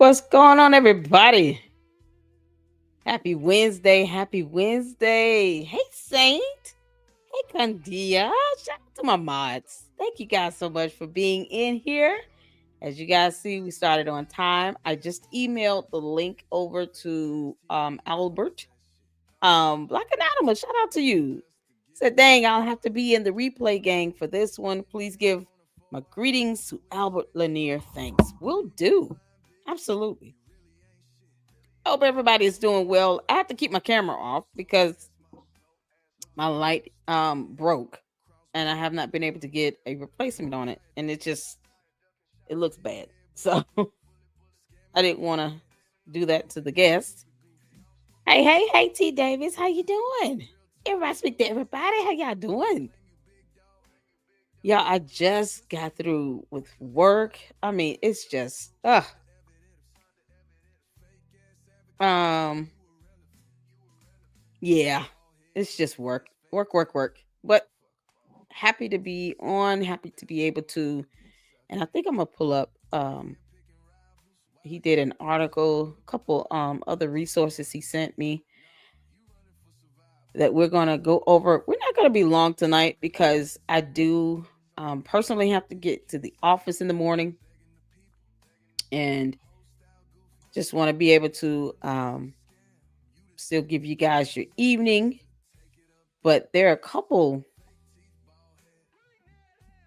What's going on, everybody? Happy Wednesday. Happy Wednesday. Hey, Saint. Hey, Candia. Shout out to my mods. Thank you guys so much for being in here. As you guys see, we started on time. I just emailed the link over to Albert. Black Anonymous, shout out to you. Said, dang, I'll have to be in the replay gang for this one. Please give my greetings to Albert Lanier. Thanks. Will do. Absolutely. Hope everybody is doing well. I have to keep my camera off because my light broke and I have not been able to get a replacement on it, and it looks bad. So I didn't want to do that to the guests. Hey, T Davis, how you doing? Everybody speak to everybody. How y'all doing? Yeah, I just got through with work. I mean, it's just um yeah, it's just work. But happy to be on, happy to be able to, and I think I'm gonna pull up he did an article, a couple other resources he sent me that we're gonna go over. We're not gonna be long tonight because I do personally have to get to the office in the morning and just want to be able to still give you guys your evening. But there are a couple,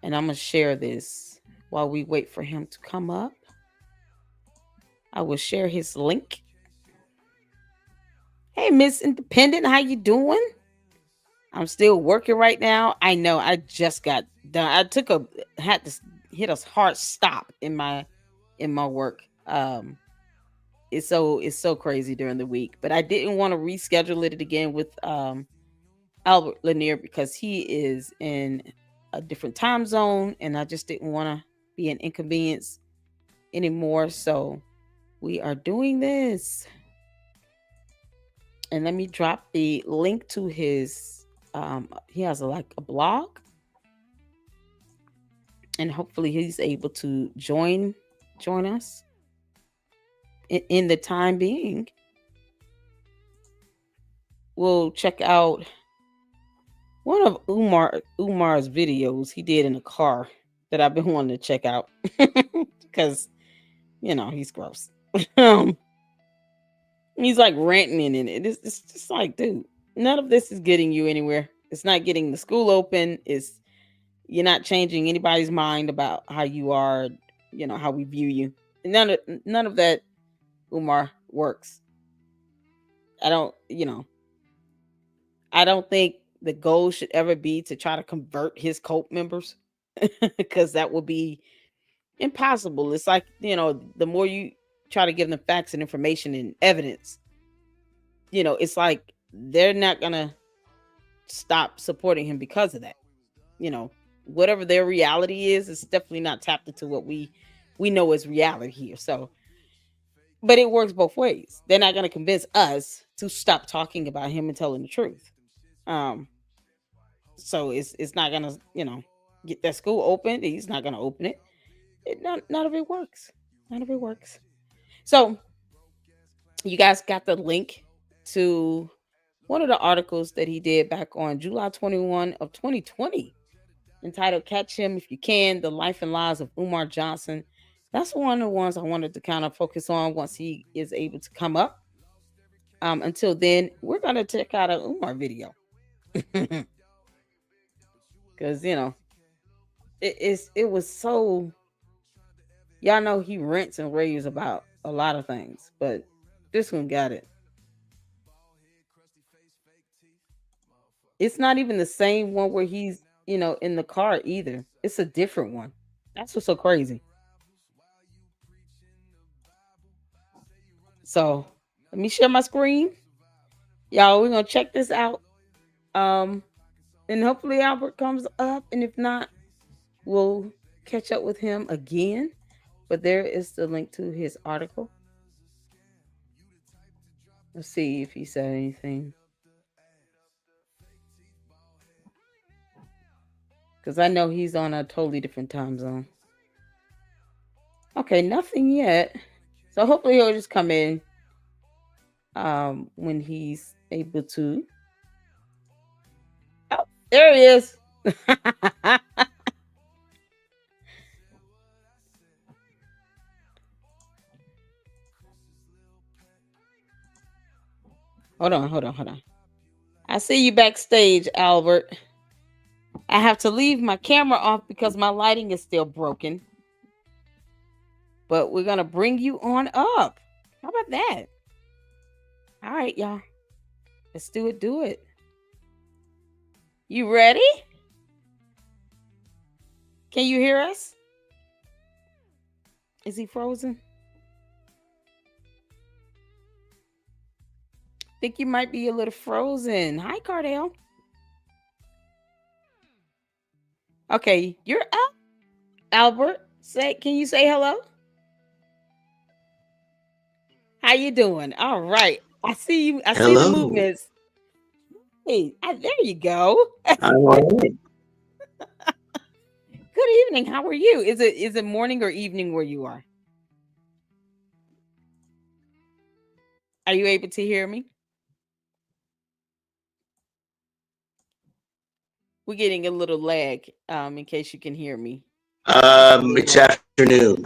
and I'm gonna share this while we wait for him to come up. I will share his link. Hey, Miss Independent, how you doing? I'm still working right now. I know I just got done. Had to hit a hard stop in my work. It's so crazy during the week, but I didn't want to reschedule it again with Albert Lanier because he is in a different time zone, and I just didn't want to be an inconvenience anymore. So we are doing this. And let me drop the link to his he has like a blog, and hopefully he's able to join us in the time being. We'll check out one of Umar's videos he did in a car that I've been wanting to check out because he's gross. He's like ranting in it. It's just like, dude, none of this is getting you anywhere. It's not getting the school open. You're not changing anybody's mind about how you are, how we view you. None of that, Umar, works. I don't, I don't think the goal should ever be to try to convert his cult members because that would be impossible. It's like, the more you try to give them facts and information and evidence, it's like they're not gonna stop supporting him because of that. Whatever their reality is definitely not tapped into what we know is reality here. So, but it works both ways. They're not gonna convince us to stop talking about him and telling the truth. So it's not gonna get that school open. He's not gonna open it. None of it works. None of it works. So you guys got the link to one of the articles that he did back on July 21 of 2020, entitled "Catch Him If You Can: The Life and Lives of Umar Johnson." That's one of the ones I wanted to kind of focus on once he is able to come up. Until then, we're gonna check out an Umar video because it was so. Y'all know he rants and raves about a lot of things, but this one got it. It's not even the same one where he's, in the car either. It's a different one. That's what's so crazy. So let me share my screen. Y'all, we're gonna check this out. And hopefully Albert comes up. And if not, we'll catch up with him again. But there is the link to his article. Let's see if he said anything. Because I know he's on a totally different time zone. Okay, nothing yet. So hopefully he'll just come in when he's able to. Oh, there he is. Hold on, hold on, hold on. I see you backstage, Albert. I have to leave my camera off because my lighting is still broken. But we're gonna bring you on up. How about that? All right, y'all. Let's do it. Do it. You ready? Can you hear us? Is he frozen? Think you might be a little frozen. Hi, Cardell. Okay, you're up. Albert, can you say hello? How you doing? All right. I see you. I see the Hello. movements. Hey, there you go. I'm all right. Good evening. How are you? Is it morning or evening where you are? Are you able to hear me? We're getting a little lag. In case you can hear me. Just a little It's lag. afternoon.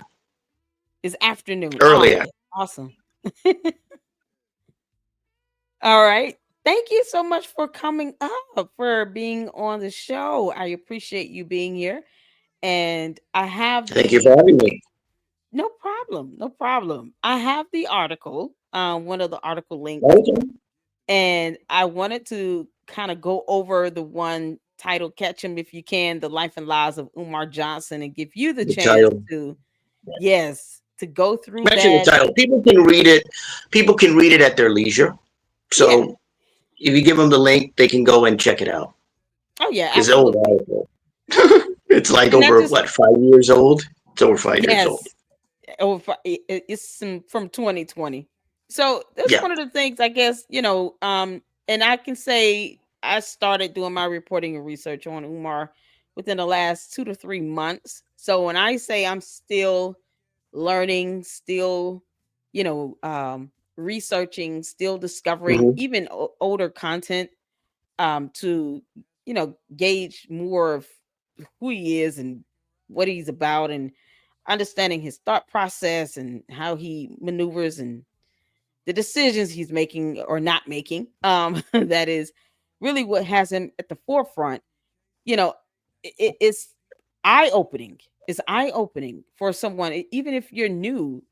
It's afternoon. Early. Oh, awesome. All right. Thank you so much for coming up, for being on the show. I appreciate you being here. And I have Thank you for having me. no problem, no problem. I have the article, one of the article links, Okay. and I wanted to kind of go over the one titled "Catch Him If You Can: The Life and Lives of Umar Johnson," and give you the The chance title. to, yes, to go through Mention the that. title. People can read it. People can read it at their leisure. Yeah. So if you give them the link, they can go and check it out. Oh yeah, It's an old absolutely. article. It's like And that over just, what, 5 years old? It's over 5 years old. yes, it's from 2020. So that's Yeah. one of the things, I guess, and I can say I started doing my reporting and research on Umar within the last 2 to 3 months. So when I say I'm still learning, still, researching, still discovering Hmm. even older content, to, gauge more of who he is and what he's about, and understanding his thought process and how he maneuvers and the decisions he's making or not making. That is really what has him at the forefront. You know, it's eye opening. It's eye opening for someone, even if you're new,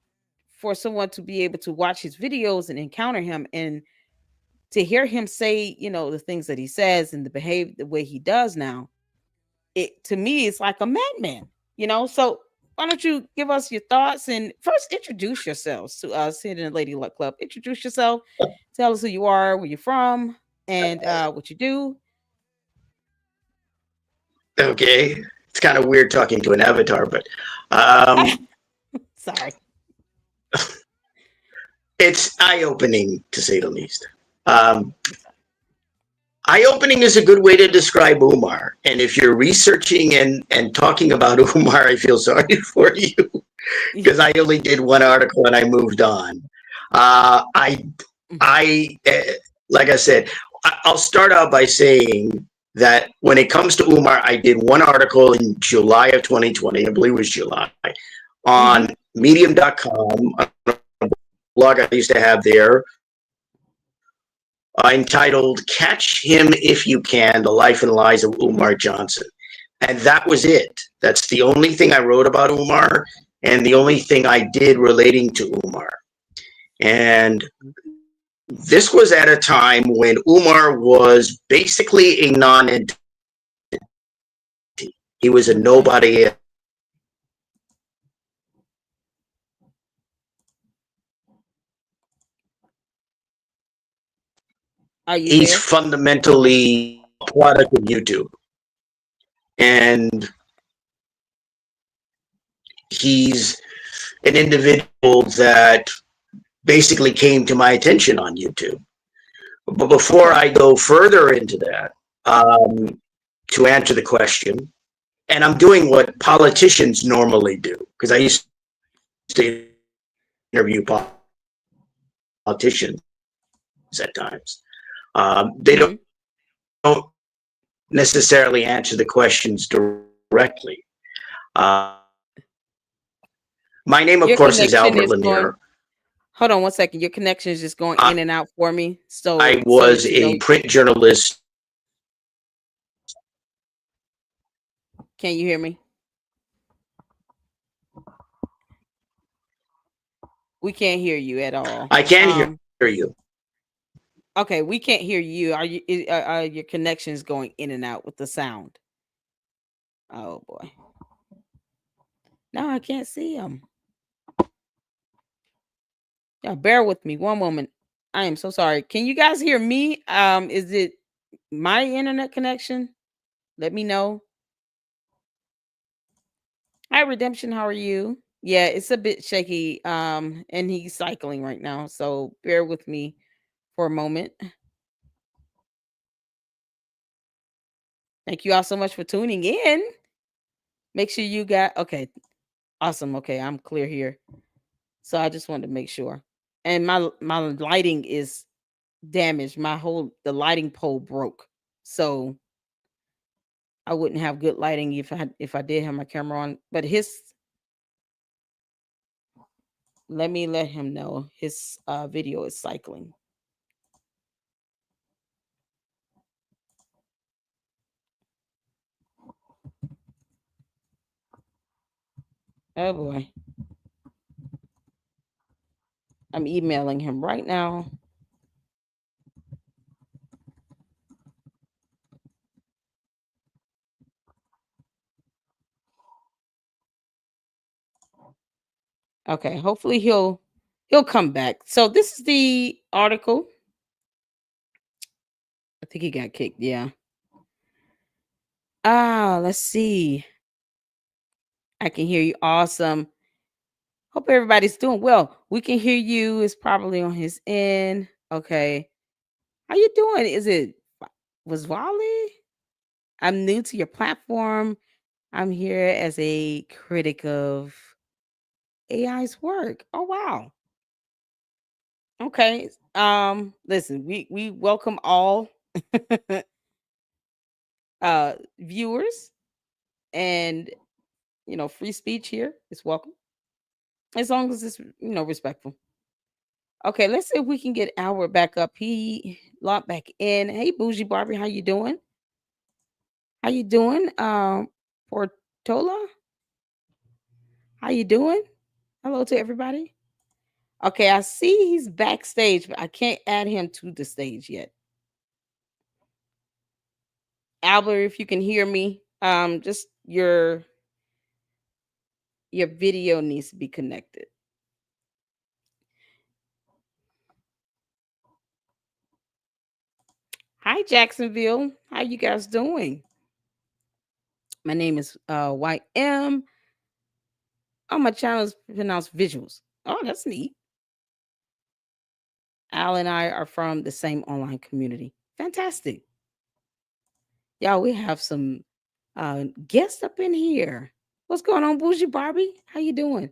for someone to be able to watch his videos and encounter him, and to hear him say, the things that he says and the behave the way he does now. It, to me, it's like a madman. So why don't you give us your thoughts, and first introduce yourselves to us here in the Lady Luck Club. Introduce yourself, tell us who you are, where you're from, and what you do. Okay. It's kind of weird talking to an avatar, but um, Sorry. it's eye-opening to say the least. Um, Eye-opening is a good way to describe Umar. And if you're researching and talking about Umar, I feel sorry for you because I only did one article and I moved on. Uh, I, like I said, I'll start out by saying that when it comes to Umar, I did one article in July of 2020, I believe it was July, Mm-hmm. on medium.com, a blog I used to have there, entitled Catch Him If You Can, The Life and Lives of Umar Johnson. And that was it. That's the only thing I wrote about Umar and the only thing I did relating to Umar. And this was at a time when Umar was basically a non-entity. He was a Okay. nobody. Are you He's there? fundamentally a product of YouTube. And he's an individual that basically came to my attention on YouTube. But before Okay. I go further into that, to answer the question, and I'm doing what politicians normally do, because I used to interview politicians at times. They Hmm. don't necessarily answer the questions directly. My name, of Your course, is connection Albert is going. Lanier. Hold on one second. Your connection is just going in and out for me. I So was that you a know, print journalist. can you hear me? We can't hear you at all. I can hear you. Okay, we can't hear you. Your connection is going in and out with the sound? Oh boy. No, I can't see him. Yeah, bear with me one moment. I am so sorry. Can you guys hear me? Is it my internet connection? Let me know. Hi, Redemption. How are you? Yeah, it's a bit shaky. And he's cycling right now, so bear with me for a moment. Thank you all so much for tuning in. Make sure you got okay. Awesome. Okay, I'm clear here. So I just wanted to make sure. And my lighting is damaged. The lighting pole broke. So I wouldn't have good lighting if I did have my camera on. But his let me let him know his video is cycling. Oh boy. I'm emailing him right now. Okay, hopefully he'll come back. So this is the article. I think he got kicked. Yeah. Let's see. I can hear you. Awesome. Hope everybody's doing well. We can hear you. It's probably on his end. Okay. How you doing? Was Wally? I'm new to your platform. I'm here as a critic of AI's work. Oh wow. Okay. Listen, we welcome all viewers, and free speech here is welcome as long as it's respectful. Okay, let's see if we can get Albert back up. He locked back in. Hey, Bougie Barbie, how you doing? How you doing? Portola, how you doing? Hello to everybody. Okay, I see he's backstage, but I can't add him to the stage yet. Albert, if you can hear me, just your video needs to be connected. Hi, Jacksonville. How you guys doing? My name is YM. Oh, my channel is pronounced Visuals. Oh, that's neat. Al and I are from the same online community. Fantastic. Y'all, we have some guests up in here. What's going on, Bougie Barbie? How you doing?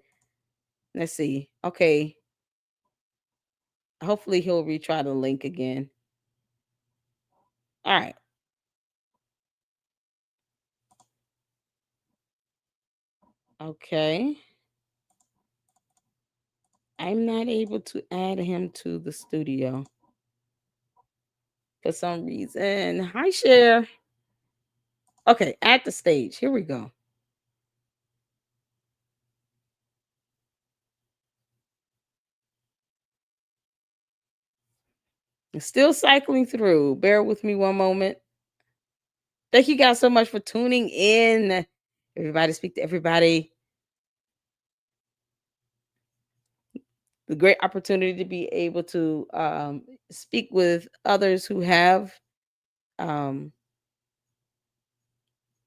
Let's see. Okay. Hopefully he'll retry the link again. All right. Okay. I'm not able to add him to the studio for some reason. Hi, Cher. Okay, at the stage. Here we go. It's still cycling through. Bear with me one moment. Thank you guys so much for tuning in. Everybody speak to everybody. The great opportunity to be able to speak with others who have um,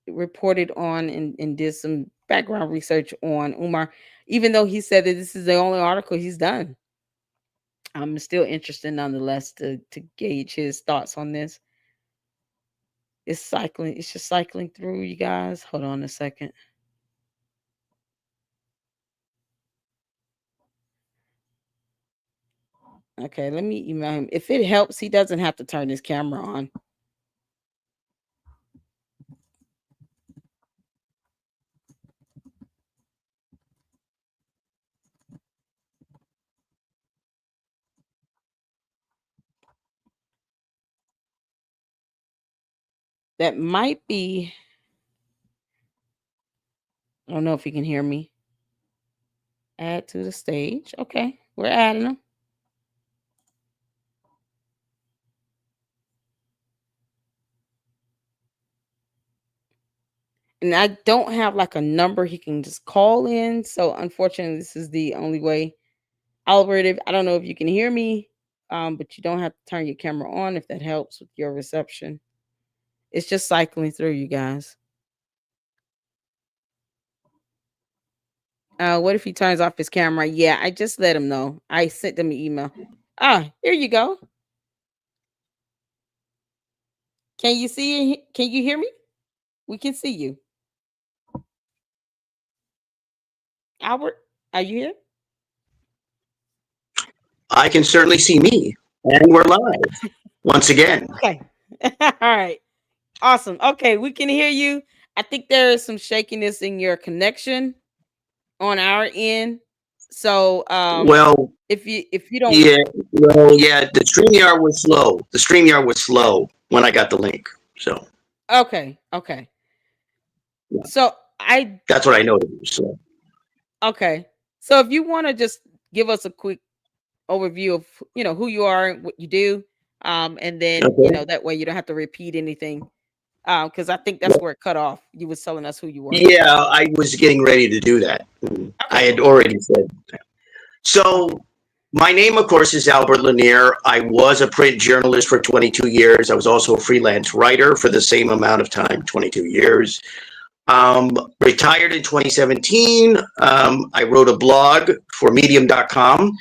reported on and did some background research on Umar, even though he said that this is the only article he's done. I'm still interested nonetheless to gauge his thoughts on this. It's cycling, it's just cycling through, you guys. Hold on a second. Okay, let me email him. If it helps, he doesn't have to turn his camera on. That might be, I don't know if you can hear me. Add to the stage. Okay, we're adding them. And I don't have like a number he can just call in. So unfortunately, this is the only way. Albert, I don't know if you can hear me, but you don't have to turn your camera on if that helps with your reception. It's just cycling through, you guys. What if he turns off his camera? Yeah, I just let him know. I sent them an email. Ah, here you go. Can you see? Can you hear me? We can see you. Albert, are you here? I can certainly see me, and we're live once again. Okay. All right. Awesome. Okay, we can hear you. I think there is some shakiness in your connection on our end. So, Well, if you don't. yeah, yeah. The StreamYard was slow. The StreamYard was slow when I got the link. So Okay, okay. yeah, So I that's what I noticed. So okay. So if you want to just give us a quick overview of who you are and what you do, and then okay. that way you don't have to repeat anything, because I think that's where it cut off. You was telling us who you were. Yeah, I was getting ready to do that. I Okay. had already said. So, my name, of course, is Albert Lanier. I was a print journalist for 22 years. I was also a freelance writer for the same amount of time, 22 years. Retired in 2017. I wrote a blog for Medium.com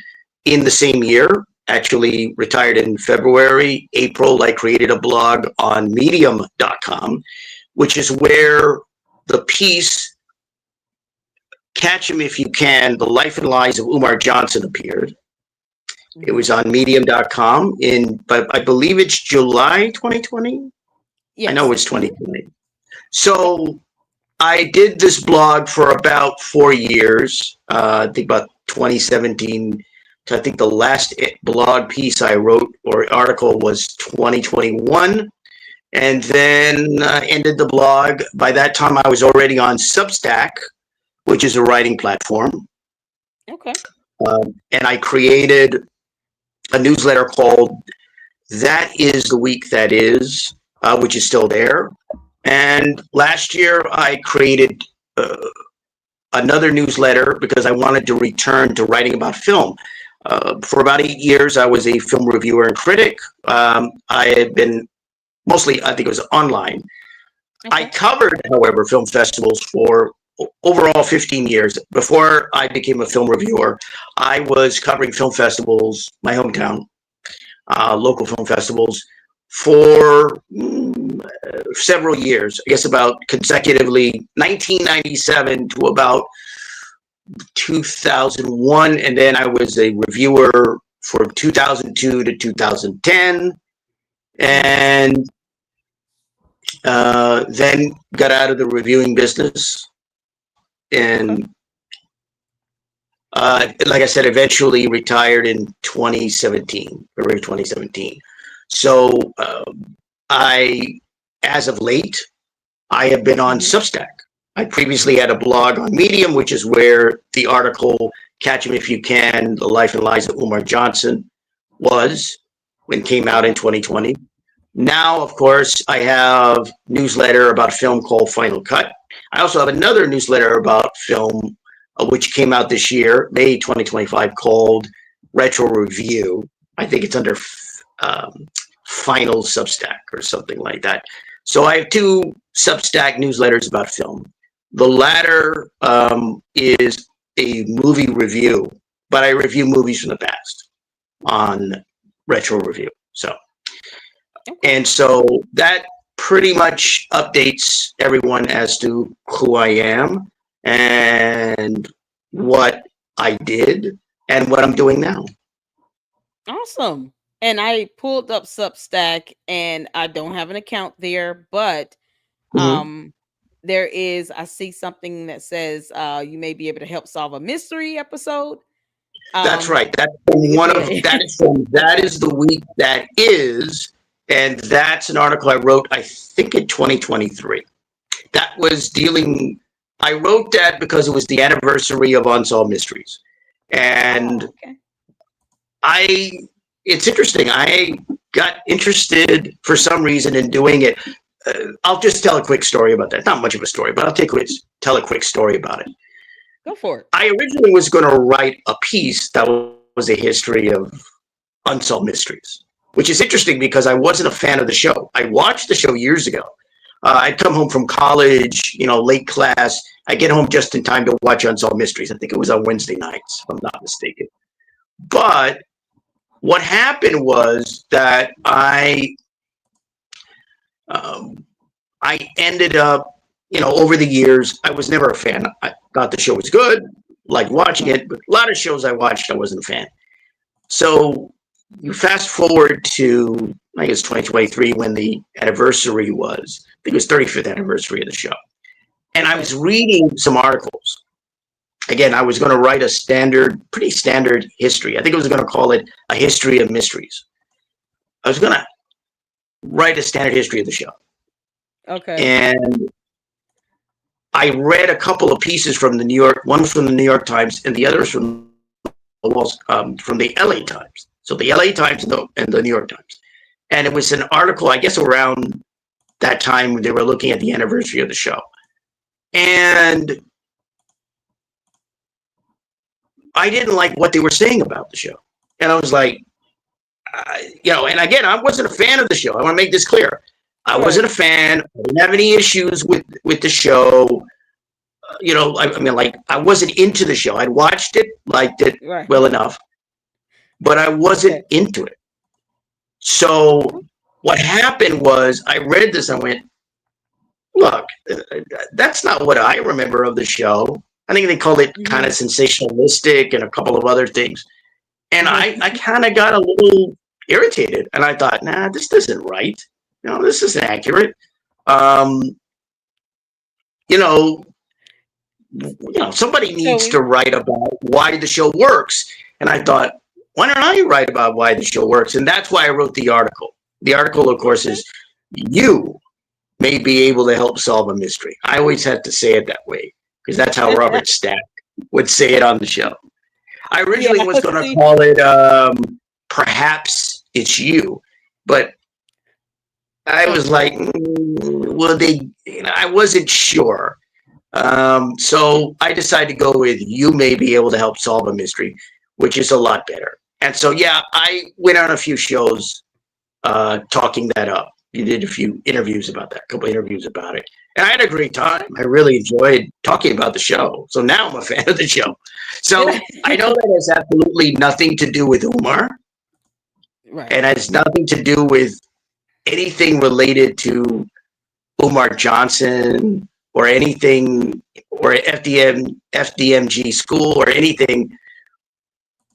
in the same year. Actually, retired in February. April, I created a blog on Medium.com, which is where the piece Catch Him If You Can, The Life and Lies of Umar Johnson appeared. It was on medium.com but I believe it's July 2020. I know Yes. it's 2020. So I did this blog for about 4 years. I think about 2017. I think the last blog piece I wrote or article was 2021. And then ended the blog. By that time, I was already on Substack, which is a writing platform. Okay. And I created a newsletter called That Is the Week That Is, which is still there. And last year, I created another newsletter because I wanted to return to writing about film. For about 8 years, I was a film reviewer and critic. I had been mostly, I think it was online. I covered, however, film festivals for overall 15 years. Before I became a film reviewer, I was covering film festivals, my hometown, local film festivals, for several years. I guess about consecutively 1997 to about 2001. And then I was a reviewer from 2002 to 2010. And then got out of the reviewing business, and like I said, eventually retired in 2017, February 2017. So as of late, I have been on Substack. I previously had a blog on Medium, which is where the article "Catch Him If You Can: The Life and Lies of Umar Johnson" was when it came out in 2020. Now, of course, I have newsletter about film called Final Cut. I also have another newsletter about film, which came out this year, May 2025, called Retro Review. I think it's under Final Substack or something like that. So I have two Substack newsletters about film. The latter is a movie review, but I review movies from the past on Retro Review. And so that pretty much updates everyone as to who I am and what I did and what I'm doing now. Awesome. And I pulled up Substack and I don't have an account there, but Mhm. um there is I see something that says you may be able to help solve a mystery episode. That's Um right. That's from one of yeah. that is from that is the week that is, and that's an article I wrote. I think in 2023. That was dealing. I wrote that because it was the anniversary of Unsolved Mysteries, and Oh, okay. I. It's interesting. I got interested for some reason in doing it. I'll just tell a quick story about that. Not much of a story, but tell a quick story about it. Go for it. I originally was going to write a piece that was a history of unsolved mysteries, which is interesting because I wasn't a fan of the show. I watched the show years ago. I'd come home from college, late class. I get home just in time to watch Unsolved Mysteries. I think it was on Wednesday nights, if I'm not mistaken. But what happened was that um, I ended up, over the years, I was never a fan. I thought the show was good, like watching Right. it, but a lot of shows I watched, I wasn't a fan. So you fast forward to, I guess, 2023 when the anniversary was. I think it was 35th anniversary of the show. And I Okay. was reading some articles. Again, I was going to write a pretty standard history. I think I was going to call it a history of mysteries. I was going to write a standard history of the show. Okay. And I read a couple of pieces from the New York, one from the New York Times and the others from the LA Times. So the LA Times and the New York Times. And it was an article, I guess, around that time when they were looking at the anniversary of the show. And I didn't like what they were saying about the show. And I was like, and again, I wasn't a fan of the show. I want to make this clear. I wasn't Right. a fan. I didn't have any issues with the show. I mean, like, I wasn't into the show. I'd watched it, liked it Right. well enough, but I wasn't Okay. into it. So what happened was I read this and I went, look, that's not what I remember of the show. I think they called it kind Mm-hmm. of sensationalistic and a couple of other things. And I Mm-hmm. kind of got a little irritated and I thought, nah, this isn't right. This isn't accurate. Um, you know, somebody So needs we to write about why the show works. And I thought, why don't I write about why the show works? And that's why I wrote the article. The article, of course, okay. is you may be able to help solve a mystery. I always had to say it that way because that's how Robert Stack would say it on the show. I Yeah, originally was going to see. call it Perhaps It's You, but I was like, Okay. well, I wasn't sure. So I decided to go with You May Be Able to Help Solve a Mystery, which is a lot better. And so, yeah, I went on a few shows talking that up. You did a few interviews about that, a couple interviews about it. And I had a great time. I really enjoyed talking about the show. So now I'm a fan of the show. So I know that has absolutely nothing to do with Umar Right. and has nothing to do with anything related to Umar Johnson or anything or FDMG school or anything.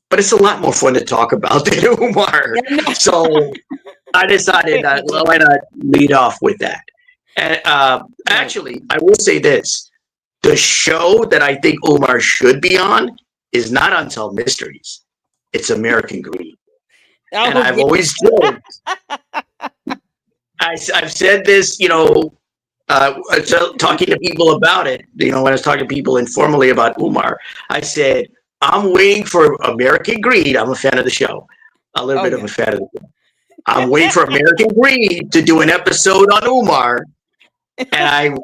But it's a lot more fun to talk about than Umar. So I decided that, well, why not lead off with that? And Right. actually, I will say this. The show that I think Umar should be on is not Unsolved Mysteries. It's American Greed. And Oh I've yeah. always joked, I've said this, talking to people about it, when I was talking to people informally about Umar, I said, I'm waiting for American Greed. I'm a fan of the show, a little Oh bit of yeah. a fan of the show. I'm waiting for American Greed to do an episode on Umar, and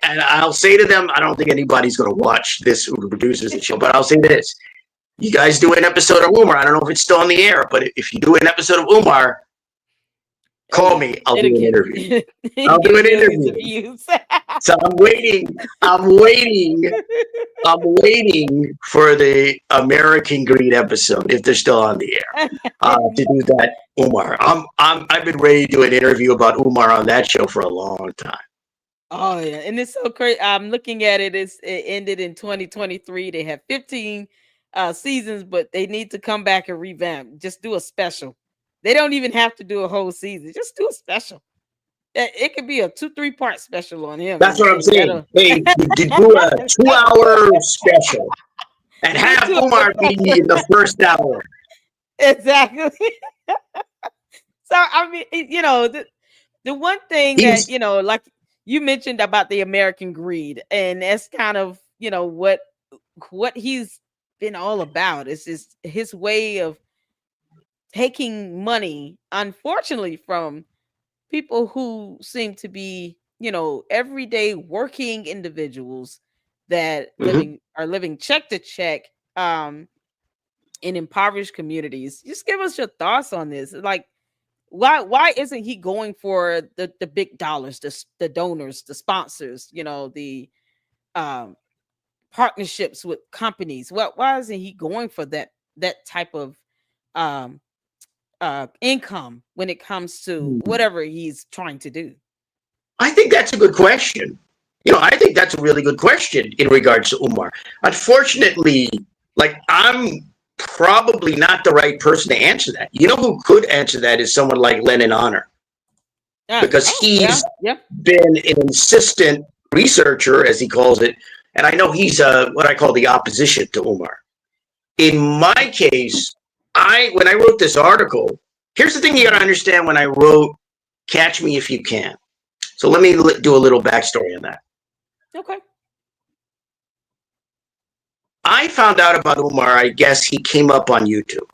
I'll say to them, I don't think anybody's going to watch this who produces the show, but I'll say this: you guys do an episode of Umar. I don't know if it's still on the air, but if you do an episode of Umar, Oh call yeah. me. I'll It'll do an get interview. I'll do get an millions of interview. views. So I'm waiting. I'm waiting. I'm waiting for the American Greed episode if they're still on the air to do that. Umar, I've been ready to do an interview about Umar on that show for a long time. Oh yeah, and it's so crazy. I'm looking at it. It ended in 2023. They have 15 seasons, but they need to come back and revamp. Just do a special. They don't even have to do a whole season. Just do a special. It could be a 2-3 part special on him, That's what I'm and saying. that'll Hey, to do a 2 hour special and just have do Umar be it. in the first hour. Exactly. So I mean, the one thing that He's like you mentioned about the American greed, and that's kind of what he's been all about. Is just his way of taking money, unfortunately, from people who seem to be, everyday working individuals that mhm. are living check to check, in impoverished communities. Just give us your thoughts on this. Like, why isn't he going for the big dollars, the donors, the sponsors, the um partnerships with companies? Why isn't he going for that type of um income when it comes to whatever he's trying to do? I think that's a good question. I think that's a really good question in regards to Umar. Unfortunately, like I'm probably not the right person to answer that. You know who could answer that is someone like Lennon Honor, because Oh yeah, he's yeah. been an insistent researcher, as he calls it, and I know he's what I call the opposition to Umar. In my case, when I wrote this article, here's the thing you got to understand when I wrote "Catch Me If You Can." So let me do a little backstory on that. Okay. I found out about Umar, I guess he came up on YouTube.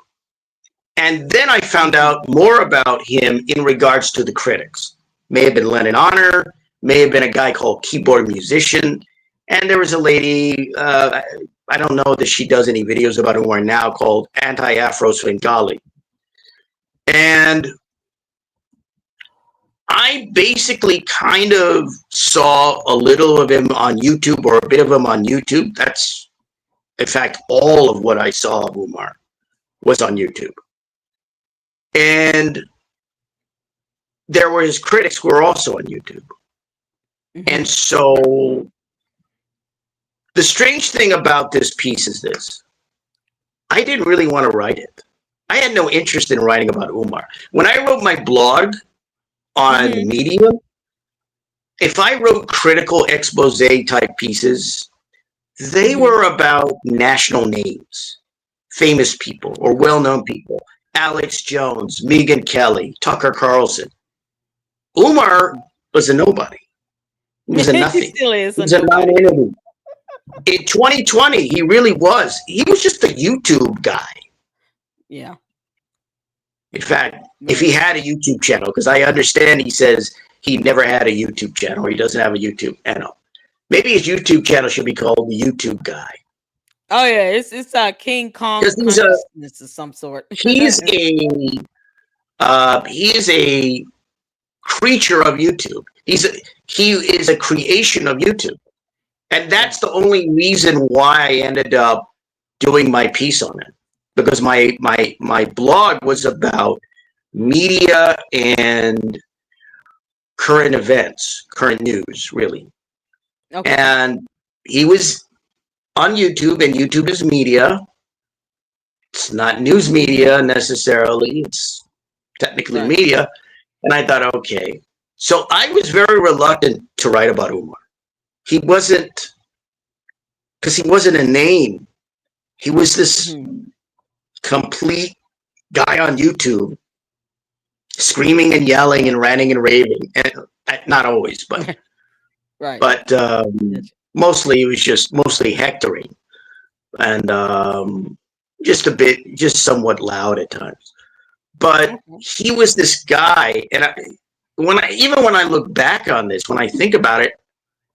And then I found Mhm. out more about him in regards to the critics. May have been Lennon Honor, may have been a guy called Keyboard Musician, and there was a lady, I don't know that she does any videos about Umar now, called Anti-Afro Svengali. And I basically kind of saw a little of him on YouTube, or a bit of him on YouTube. That's, in fact, all of what I saw of Umar was on YouTube. And there were his critics who were also on YouTube. And Mhm. so the strange thing about this piece is this. I didn't really want to write it. I had no interest in writing about Umar. When I wrote my blog on Mhm. Medium, if I wrote critical expose type pieces, they Mhm. were about national names, famous people or well-known people. Alex Jones, Megan Kelly, Tucker Carlson. Umar was a nobody. He was a He nothing. still is He a was a nobody. non-entity. In 2020, he really was. He was just a YouTube guy. Yeah. In fact, if he Man. had a YouTube channel, because I understand he says he never had a YouTube channel, or he doesn't have a YouTube channel. Maybe his YouTube channel should be called the YouTube guy. Oh yeah, it's King Kong Because consciousness of some sort. he's a he is a creature of YouTube. He is a creation of YouTube. And Yeah. that's the only reason why I ended up doing my piece on it, because my blog was about media and current events, current news, really. Okay. And he was on YouTube, and YouTube is media. It's not news media necessarily. It's technically Right. media. And I thought, okay. So I was very reluctant to write about Umar. He wasn't, because he wasn't a name. He was this Mhm. complete guy on YouTube screaming and yelling and ranting and raving. And not always, Right. but Gotcha. mostly it was just mostly hectoring, and just a bit, just somewhat loud at times. But Okay. he was this guy, and even when I look back on this, when I think about it,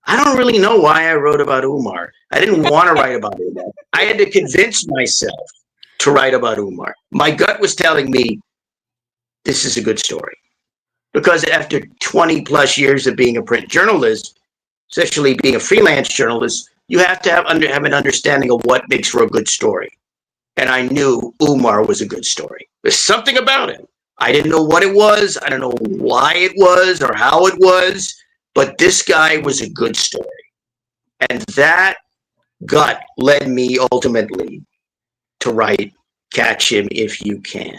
I don't really know why I wrote about Umar. I didn't want to write about Umar. I had to convince myself to write about Umar. My gut was telling me this is a good story, because after 20 plus years of being a print journalist, especially being a freelance journalist, you have to have an understanding of what makes for a good story. And I knew Umar was a good story. There's something about it. I didn't know what it was. I don't know why it was or how it was, but this guy was a good story. And that gut led me ultimately to write Catch Him If You Can.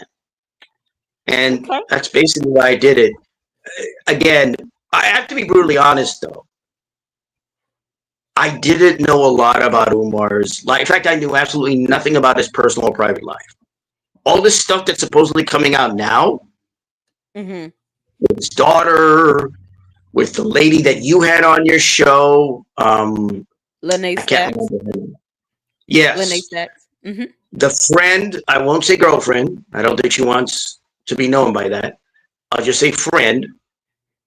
And Okay. that's basically why I did it. Again, I have to be brutally honest though. I didn't know a lot about Umar's life. In fact, I knew absolutely nothing about his personal or private life. All this stuff that's supposedly coming out now Mm-hmm. with his daughter, with the lady that you had on your show. Lene I can't Stacks. remember her name. Lene Yes. Stacks. Mm-hmm. The friend, I won't say girlfriend. I don't think she wants to be known by that. I'll just say friend.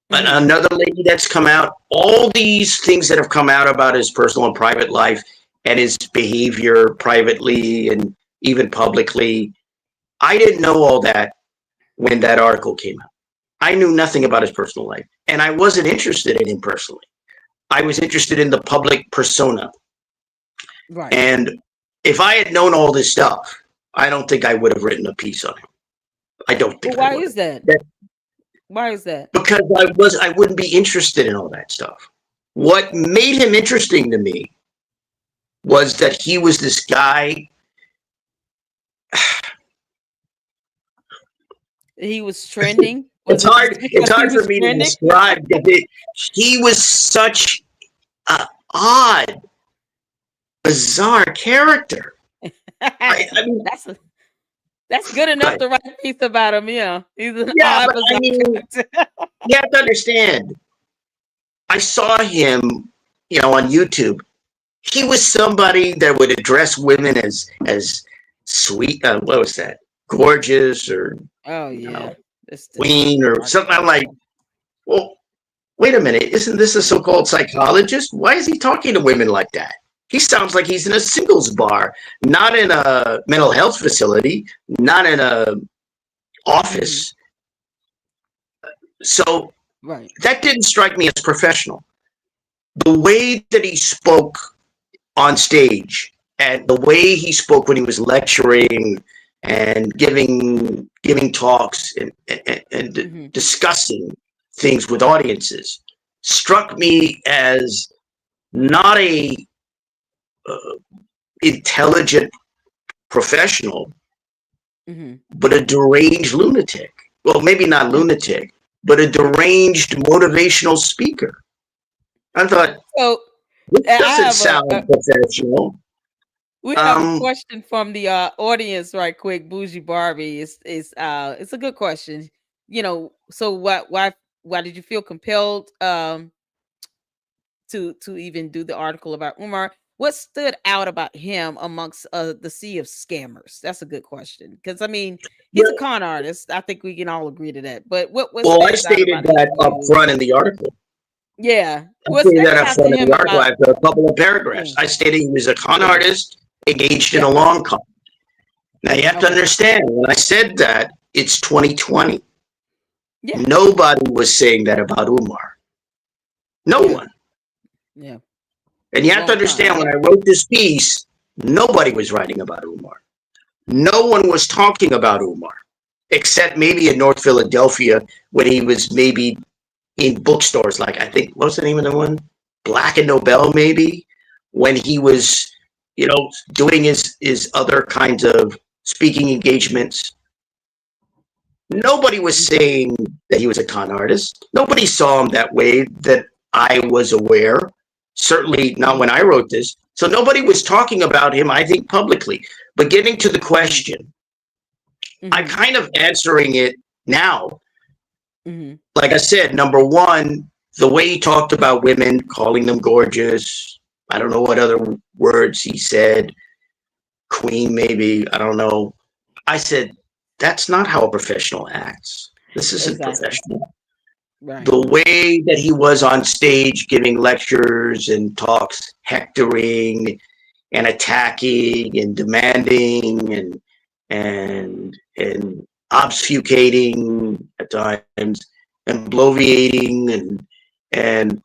But Mm-hmm. another lady that's come out, all these things that have come out about his personal and private life and his behavior privately and even publicly. I didn't know all that when that article came out. I knew nothing about his personal life. And I wasn't interested in him personally. I was interested in the public persona. Right. And if I had known all this stuff, I don't think I would have written a piece on him. I don't Well, think I why would is that? have. Why is that? Because I wouldn't be interested in all that stuff. What made him interesting to me was that he was this guy. He was trending. It's Was it just hard. It's because he hard for was me to trending? describe that he was such an odd, bizarre character. I mean, that's that's good enough to write a piece about him. Yeah, he's an yeah, odd, but I bizarre mean, character. you have to understand. I saw him, on YouTube. He was somebody that would address women as sweet. What was that? Gorgeous or Oh you yeah, know, this queen or something. I'm like, well, wait a minute. Isn't this a so-called psychologist? Why is he talking to women like that? He sounds like he's in a singles bar, not in a mental health facility, not in a office. So right. that didn't strike me as professional. The way that he spoke on stage and the way he spoke when he was lecturing and giving talks and discussing things with audiences struck me as not a intelligent professional, but a deranged lunatic. Well, maybe not lunatic, but a deranged motivational speaker. I thought, So this I doesn't have sound professional. we have a question from the audience, right quick. Bougie Barbie is it's a good question. So why did you feel compelled to even do the article about Umar? What stood out about him amongst the sea of scammers? That's a good question because I mean he's a con artist. I think we can all agree to that. But what Well, I stands out stated about him that to up you? front in the article. Yeah, I what stated that stands up out to front in him the article about? after a couple of Yeah, paragraphs. I stated he was a con yeah, artist engaged in yeah. a long con. Now you have to Okay, understand when I said that it's 2020. yeah, Nobody was saying that about Umar. No yeah, one. yeah. And you have to Long time. understand Yeah, when I wrote this piece, nobody was writing about Umar. No one was talking about Umar, except maybe in North Philadelphia when he was maybe in bookstores. Like I think what's the name of the one? Black and Nobel, maybe when he was, doing his other kinds of speaking engagements. Nobody was saying that he was a con artist. Nobody saw him that way that I was aware. Certainly not when I wrote this. So nobody was talking about him, I think, publicly. But getting to the question, I'm kind of answering it now. Like I said, number one, the way he talked about women, calling them gorgeous. I don't know what other words he said. Queen, maybe. I don't know. I said, that's not how a professional acts. This isn't exactly. professional. Right. The way that he was on stage giving lectures and talks, hectoring and attacking and demanding and obfuscating at times and bloviating and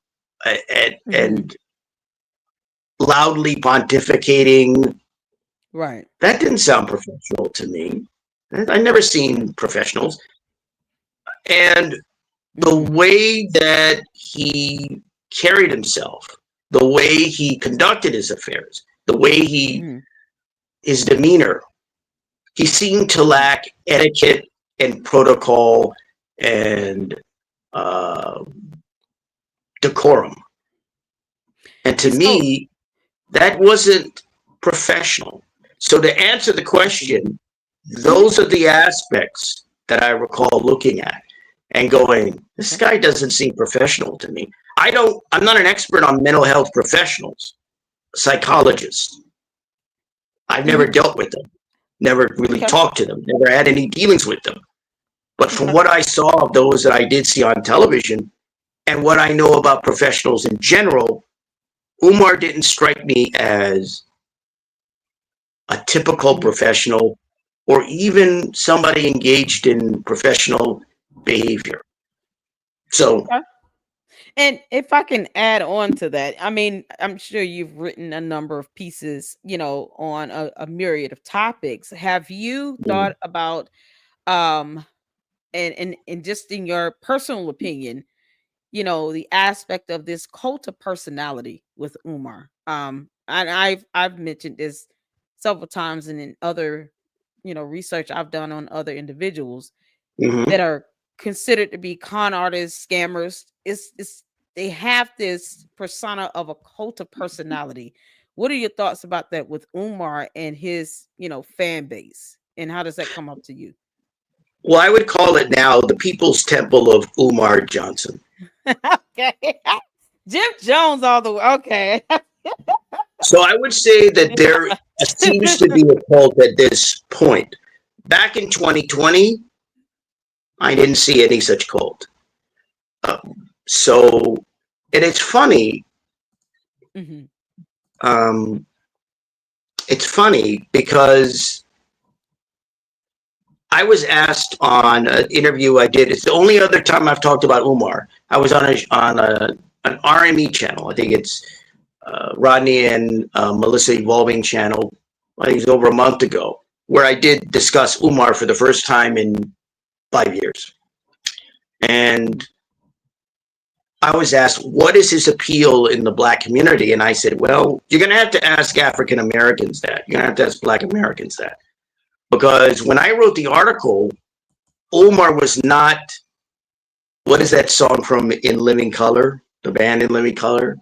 loudly pontificating. Right. That didn't sound professional to me. I never seen professionals. And the way that he carried himself, the way he conducted his affairs, the way his demeanor, He seemed to Mhm. lack etiquette and protocol and uh, decorum. And to So me, that wasn't professional. So to answer the I see. question, Mhm. those are the aspects that I recall looking at and going, this Okay. guy doesn't seem professional to me. I'm not an expert on mental health professionals, psychologists. I've never Mhm. dealt with them, never really Okay. talked to them, never had any dealings with them. But from Okay. what I saw of those that I did see on television and what I know about professionals in general, Umar didn't strike me as a typical Mhm. professional or even somebody engaged in professional behavior. So, Okay. And if I can add on to that, I mean, I'm sure you've written a number of pieces, on a myriad of topics. Have you mm, thought about, um, and just in your personal opinion, the aspect of this cult of personality with Umar? And I've mentioned this several times, and in other, research I've done on other individuals mhm. that are considered to be con artists, scammers. It's they have this persona of a cult of personality. What are your thoughts about that with Umar and his, fan base? And how does that come up to you? Well, I would call it now the People's Temple of Umar Johnson. Okay. Jim Jones all the way. Okay. So I would say that there seems to be a cult at this point. Back in 2020, I didn't see any such cult. Uh, so, and Mhm. um, it's funny because I was asked on an interview I did. It's the only other time I've talked about Umar. I was on an RME channel. I think it's Rodney and Melissa Evolving channel. I think it was over a month ago, where I did discuss Umar for the first time in 5 years. And I was asked, what is his appeal in the black community? And I said, well, you're going to have to ask African Americans that. You're going to have to ask black Americans that. Because when I wrote the article, Omar was not, what is that song from In Living Color? The band In Living Color?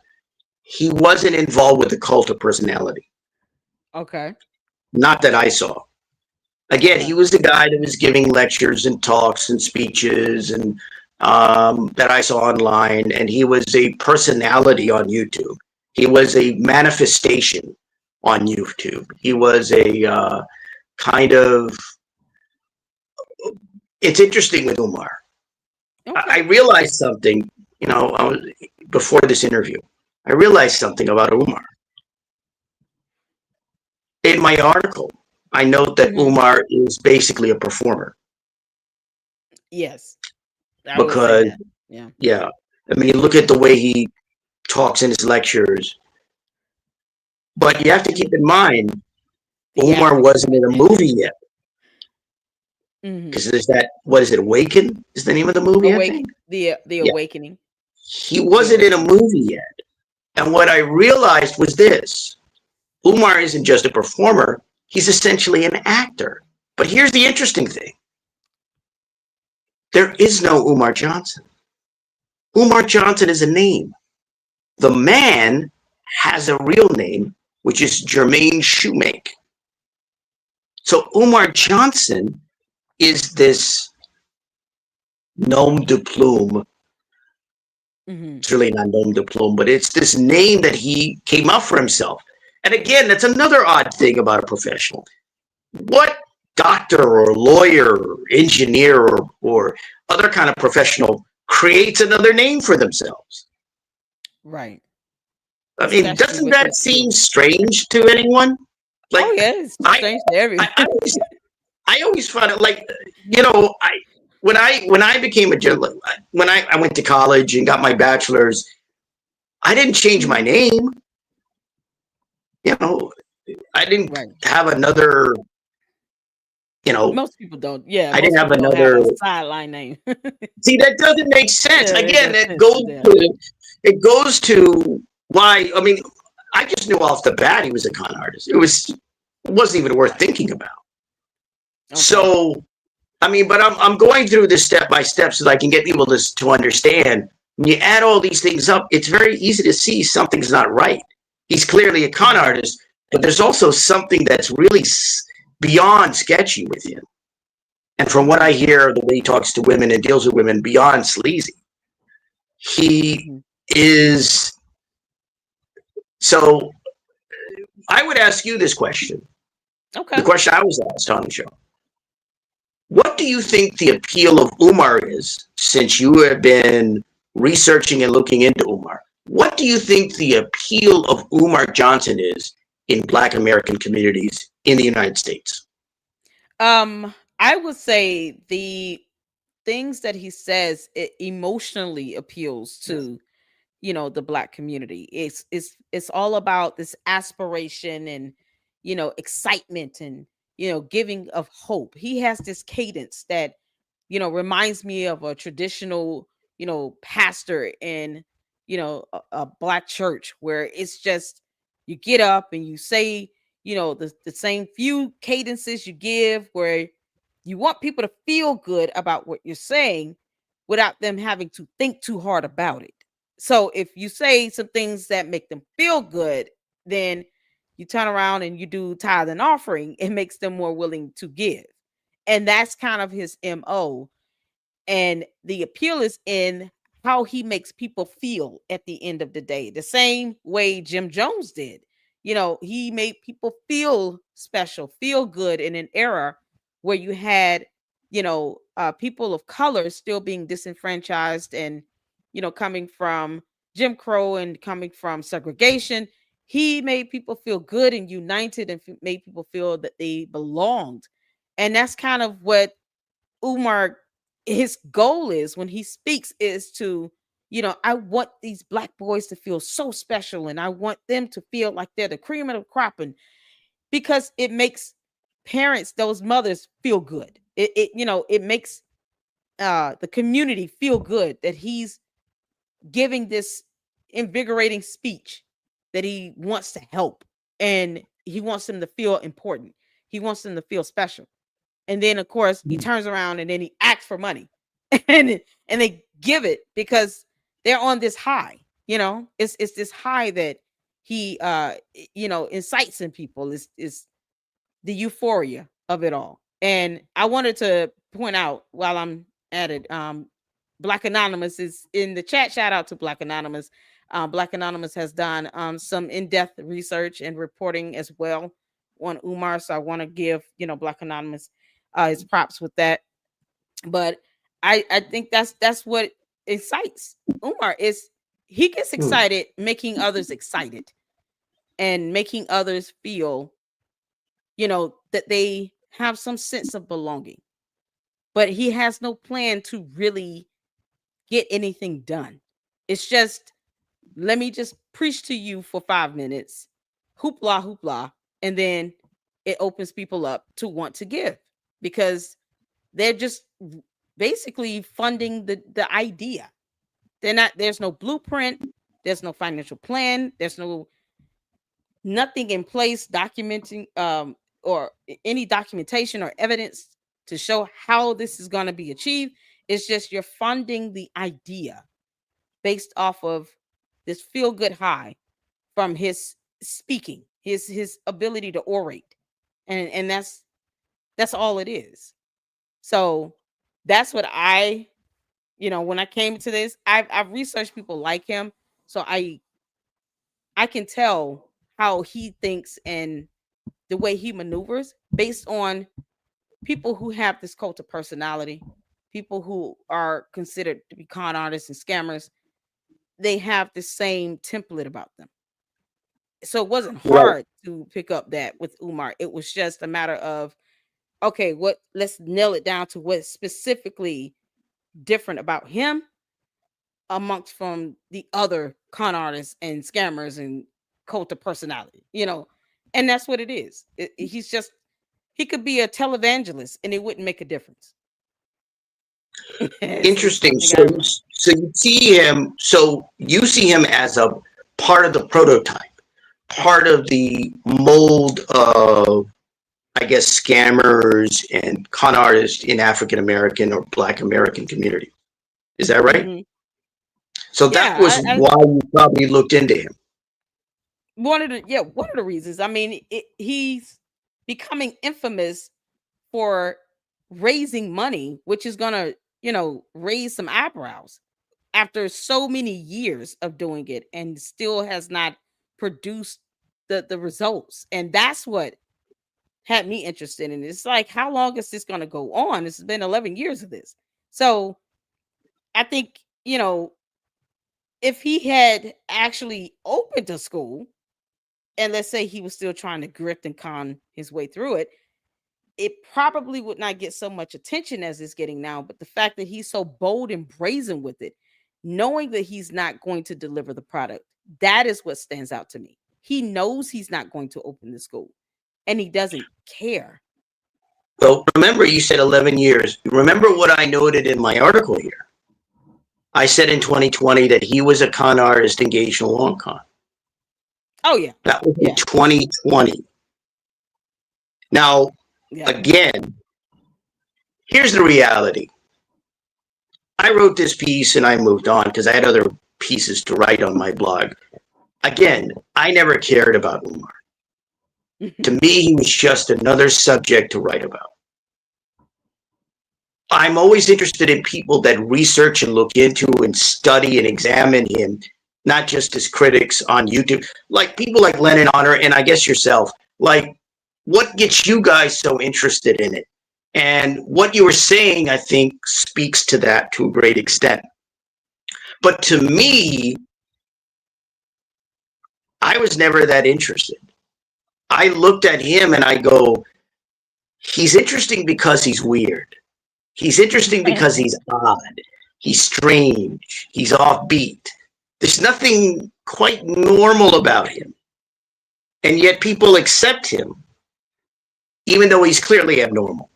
He wasn't involved with the cult of personality. Okay. Not that I saw. Again, Okay. he was the guy that was giving lectures and talks and speeches and that I saw online, and he was a personality on YouTube. He was a manifestation on YouTube. He was a kind of. It's interesting with Umar. I Okay. realized something, before this interview. I realized something about Umar. In my article, I note that Mhm. Umar is basically a performer Yes. I would say because, that. Yeah. yeah, I mean, look at the way he talks in his lectures. But you have to keep in mind, Umar wasn't Theatrics. in a movie yet Mhm. because there's that. What is it? Awaken is the name of the movie, I Awake think. the Yeah, awakening. he The wasn't in a awakening. movie yet. And what I realized was this: Umar isn't just a performer; he's essentially an actor. But here's the interesting thing: there is no Umar Johnson. Umar Johnson is a name. The man has a real name, which is Jermaine Shoemake. So Umar Johnson is this nom de plume. Mhm. It's really not nom de plume, but it's this name that he came up for himself. And again, that's another odd thing about a professional. What doctor or lawyer or engineer or other kind of professional creates another name for themselves? Right. I mean, Especially doesn't with that this seem field. strange to anyone? Oh, Like, yeah, it's I, strange to everyone. I always, I always find it like, I when I became a journalist, when I went to college and got my bachelor's, I didn't change my Mhm. name. You know, I didn't Right. have another. You know, Most people don't. Yeah, I didn't most have people don't have another. a sideline name. See, that doesn't make sense. Yeah, it Again, does it sense goes to them. to it goes to why. I mean, I just knew off the bat he was a con artist. It wasn't even worth thinking about. Okay. So, I mean, but I'm going through this step by step so that I can get people to understand. When you add all these things up, it's very easy to see something's not right. He's clearly a con Mhm. artist, but there's also something that's really beyond sketchy with him. And from what I Mhm. hear, the way he talks to women and deals with women, beyond sleazy. He Mhm. is. So I would ask you this question. The Okay. question I was asked on the show. What do you think the appeal of Umar is, since you have been researching and looking into Umar? What do you think the appeal of Umar Johnson is in Black American communities in the United States? I would say the things that he says it emotionally appeals to, the Black community. It's all about this aspiration and, excitement and, giving of hope. He has this cadence that, reminds me of a traditional, pastor in, a Black church, where it's just you get up and you say, the same few cadences you give, where you want people to feel good about what you're saying without them having to think too hard about it. So if you say some things that make them feel good, then you turn around and you do tithe and offering, it makes them more willing to give. And that's kind of his MO. And the appeal is in how he makes people feel at the end of the day, the same way Jim Jones did. He made people feel special, feel good in an era where you had, people of color still being disenfranchised and, coming from Jim Crow and coming from segregation. He made people feel good and united and made people feel that they belonged. And that's kind of what Umar, his goal is when he speaks, is to, I want these Black boys to feel so special and I want them to feel like they're the cream of the crop. And because it makes parents, those mothers, feel good. It makes the community feel good that he's giving this invigorating speech, that he wants to help and he wants them to feel important. He wants them to feel special. And then of course he turns around and then he asks for money. and and they give it because they're on this high. It's this high that he incites in people. Is the euphoria of it all. And I wanted to point out while I'm at it, Black Anonymous is in the chat. Shout out to Black Anonymous. Black Anonymous has done some in-depth research and reporting as well on Umar. So I want to give, Black Anonymous his props with that. But I think that's what excites Umar is he gets Hmm. excited making others excited and making others feel, that they have some sense of belonging. But he has no plan to really get anything done. It's just, let me just preach to you for 5 minutes, hoopla, hoopla, and then it opens people up to want to give because they're just basically funding the idea. There's no blueprint, there's no financial plan, there's nothing in place documenting or any documentation or evidence to show how this is going to be achieved. It's just you're funding the idea based off of this feel good high from his speaking, his ability to orate. And that's all it is. So that's what when I came to this, I've researched people like him. So I can tell how he thinks and the way he maneuvers based on people who have this cult of personality, people who are considered to be con artists and scammers. They have the same template about them. So it wasn't Right. hard to pick up that with Umar. It was just a matter of, okay, let's nail it down to what's specifically different about him amongst from the other con artists and scammers and cult of personality, and that's what it is. He could be a televangelist and it wouldn't make a difference. It's Interesting. something I learned. So you see him as a part of the prototype, part of the mold of I guess, scammers and con artists in African American or Black American community. Is that right? Hmm. So that was Yeah, why you probably looked into him. one of the reasons. I mean, he's becoming infamous for raising money, which is gonna, raise some eyebrows after so many years of doing it, and still has not produced the results. And that's what had me interested in it. It's like, how long is this gonna go on? This has been 11 years of this. So I think, if he had actually opened a school, and let's say he was still trying to grift and con his way through it, it probably would not get so much attention as it's getting now. But the fact that he's so bold and brazen with it, knowing that he's not going to deliver the product, that is what stands out to me. He knows he's not going to open the school, and he doesn't care. Well, remember, you said 11 years. Remember what I noted in my article here. I said in 2020 that he was a con artist engaged in a long con. Oh yeah. That was in Yeah. 2020. Now, Yeah. again, here's the reality. I wrote this piece and I moved on because I had other pieces to write on my blog. Again, I never cared about Umar. To me, he was just another subject to write about. I'm always interested in people that research and look into and study and examine him, not just as critics on YouTube, like people like Lennon Honor and I guess yourself. Like, what gets you guys so interested in it? And what you were saying, I think, speaks to that to a great extent. But to me, I was never that interested. I looked at him and I go, he's interesting because he's weird. He's interesting because he's odd. He's strange. He's offbeat. There's nothing quite normal about him. And yet people accept him, even though he's clearly abnormal.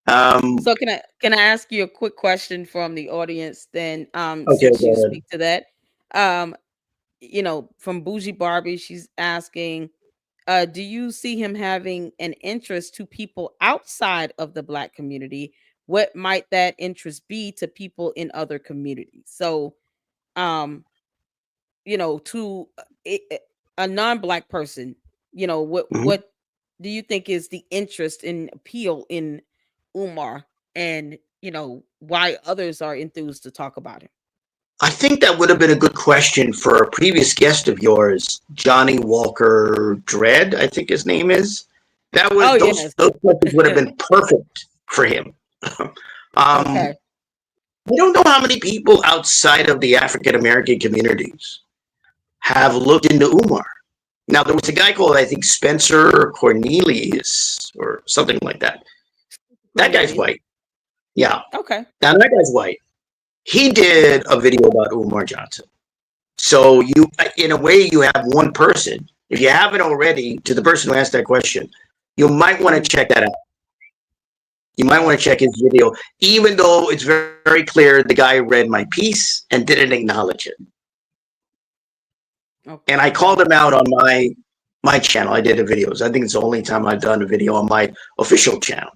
So can I ask you a quick question from the audience then, Okay, since go you ahead. speak to that? Um, from Bougie Barbie, she's asking, do you see him having an interest to people outside of the Black community? What might that interest be to people in other communities? So, um, to a non-Black person, what Mhm. do you think is the interest and appeal in Umar, and why others are enthused to talk about him? I think that would have been a good question for a previous guest of yours, Johnny Walker Dredd, I think his name is. That Oh would yes. those questions would have been perfect for him. Okay. I don't know how many people outside of the African American communities have looked into Umar. Now there was a guy called, I think, Spencer Cornelius or something like that. That guy's Cornelia. white. Yeah. Okay. Now that guy's white. He did a video about Umar Johnson. So you, in a way, you have one person. If you haven't already, to the person who asked that question, you might want to check that out. You might want to check his video, even though it's very, very clear the guy read my piece and didn't acknowledge it. And I called him out on my channel. I did the videos. I think it's the only time I've done a video on my official channel.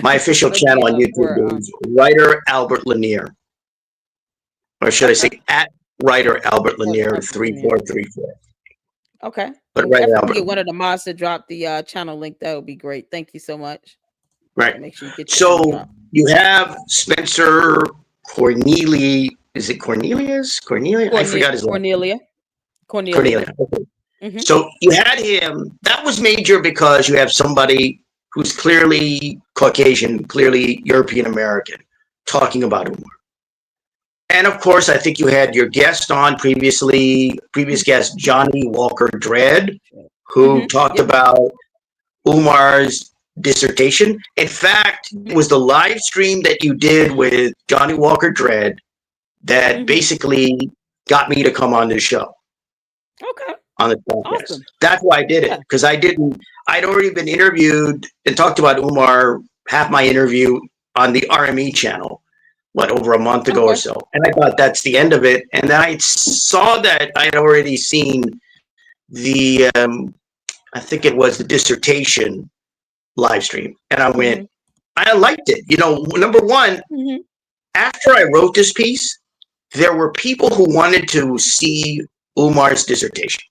My official channel on YouTube is writer Albert Lanier, or should I say at writer Albert Lanier 3434. Okay. But And writer if we can Albert. get one of the mods to drop the channel link, that would be great. Thank you so much. Right. Make sure you get your So you have Spencer Corneli. Is it Cornelius? Cornelia? I forgot his name. Cornelia. Cornelia. Okay. Mhm. So you had him. That was major because you have somebody who's clearly Caucasian, clearly European American, talking about Umar. And of course, I think you had your guest on previous guest, Johnny Walker Dredd, who talked about Umar's dissertation. In fact, it was the live stream that you did with Johnny Walker Dredd that basically got me to come on the show. Okay. On the podcast. Awesome. That's why I did it, because I'd already been interviewed and talked about Umar, half my interview on the RME channel, over a month ago or so. And I thought that's the end of it. And then I saw that I'd already seen the I think it was the dissertation live stream. And I went, Mhm. I liked it. Number one, Mhm. after I wrote this piece, there were people who wanted to see Umar's dissertation.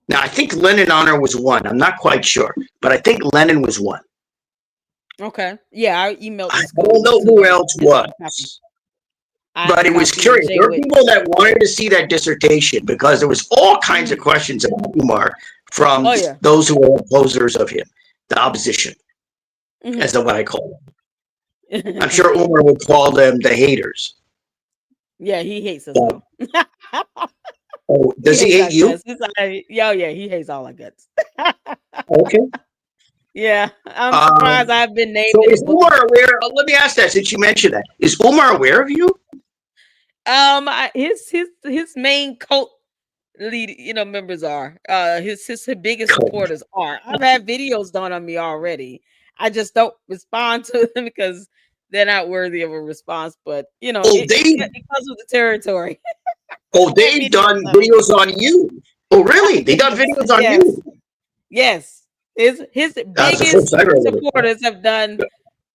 Now, I think Lennon Honor was one. I'm not quite sure, but I think Lennon was one. Okay. Yeah, I emailed I the don't schools know to who else get some copies. was, I but and it my was student curious. Jay There were Witness. people that wanted to see that dissertation because there was all kinds of Mhm. questions about Umar from Oh yeah. those who were opposers of him, the opposition, Mhm. as of what I call them. I'm sure Umar would call them the haters. Yeah, he hates us But, all. oh, He does he hates hate our you? guts. It's like, yeah, he hates all our guts. Okay. Yeah, I'm surprised Um, I've been named so in the is book of. Umar aware? Let me ask that since you mentioned that. Is Umar aware of you? His main cult lead, members are his biggest Coach. supporters are. I've had videos done on me already. I just don't respond to them because they're not worthy of a response. But Oh, it comes with the territory. Had they've videos done done on me. videos on you. Oh, really? They done Yes, videos on yes, you. yes. His That's the first biggest I've heard of it. supporters have done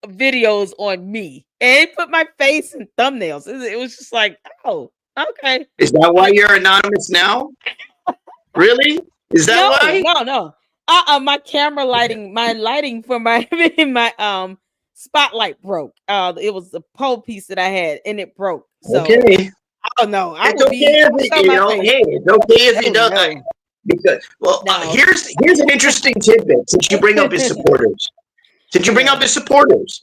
videos on me and put my face in thumbnails. It was just like, oh, okay. Is that why I you're anonymous now? Really? Is that no, why? no, no. My camera lighting, my lighting for my my spotlight broke. It was the pole piece that I had and it broke. So, Okay. oh no, It's okay if I'll it, show my face. hey, it's okay if Oh he does. no, Because, well, no. here's an interesting tidbit since you bring up his supporters. Since you bring up Yeah. his supporters,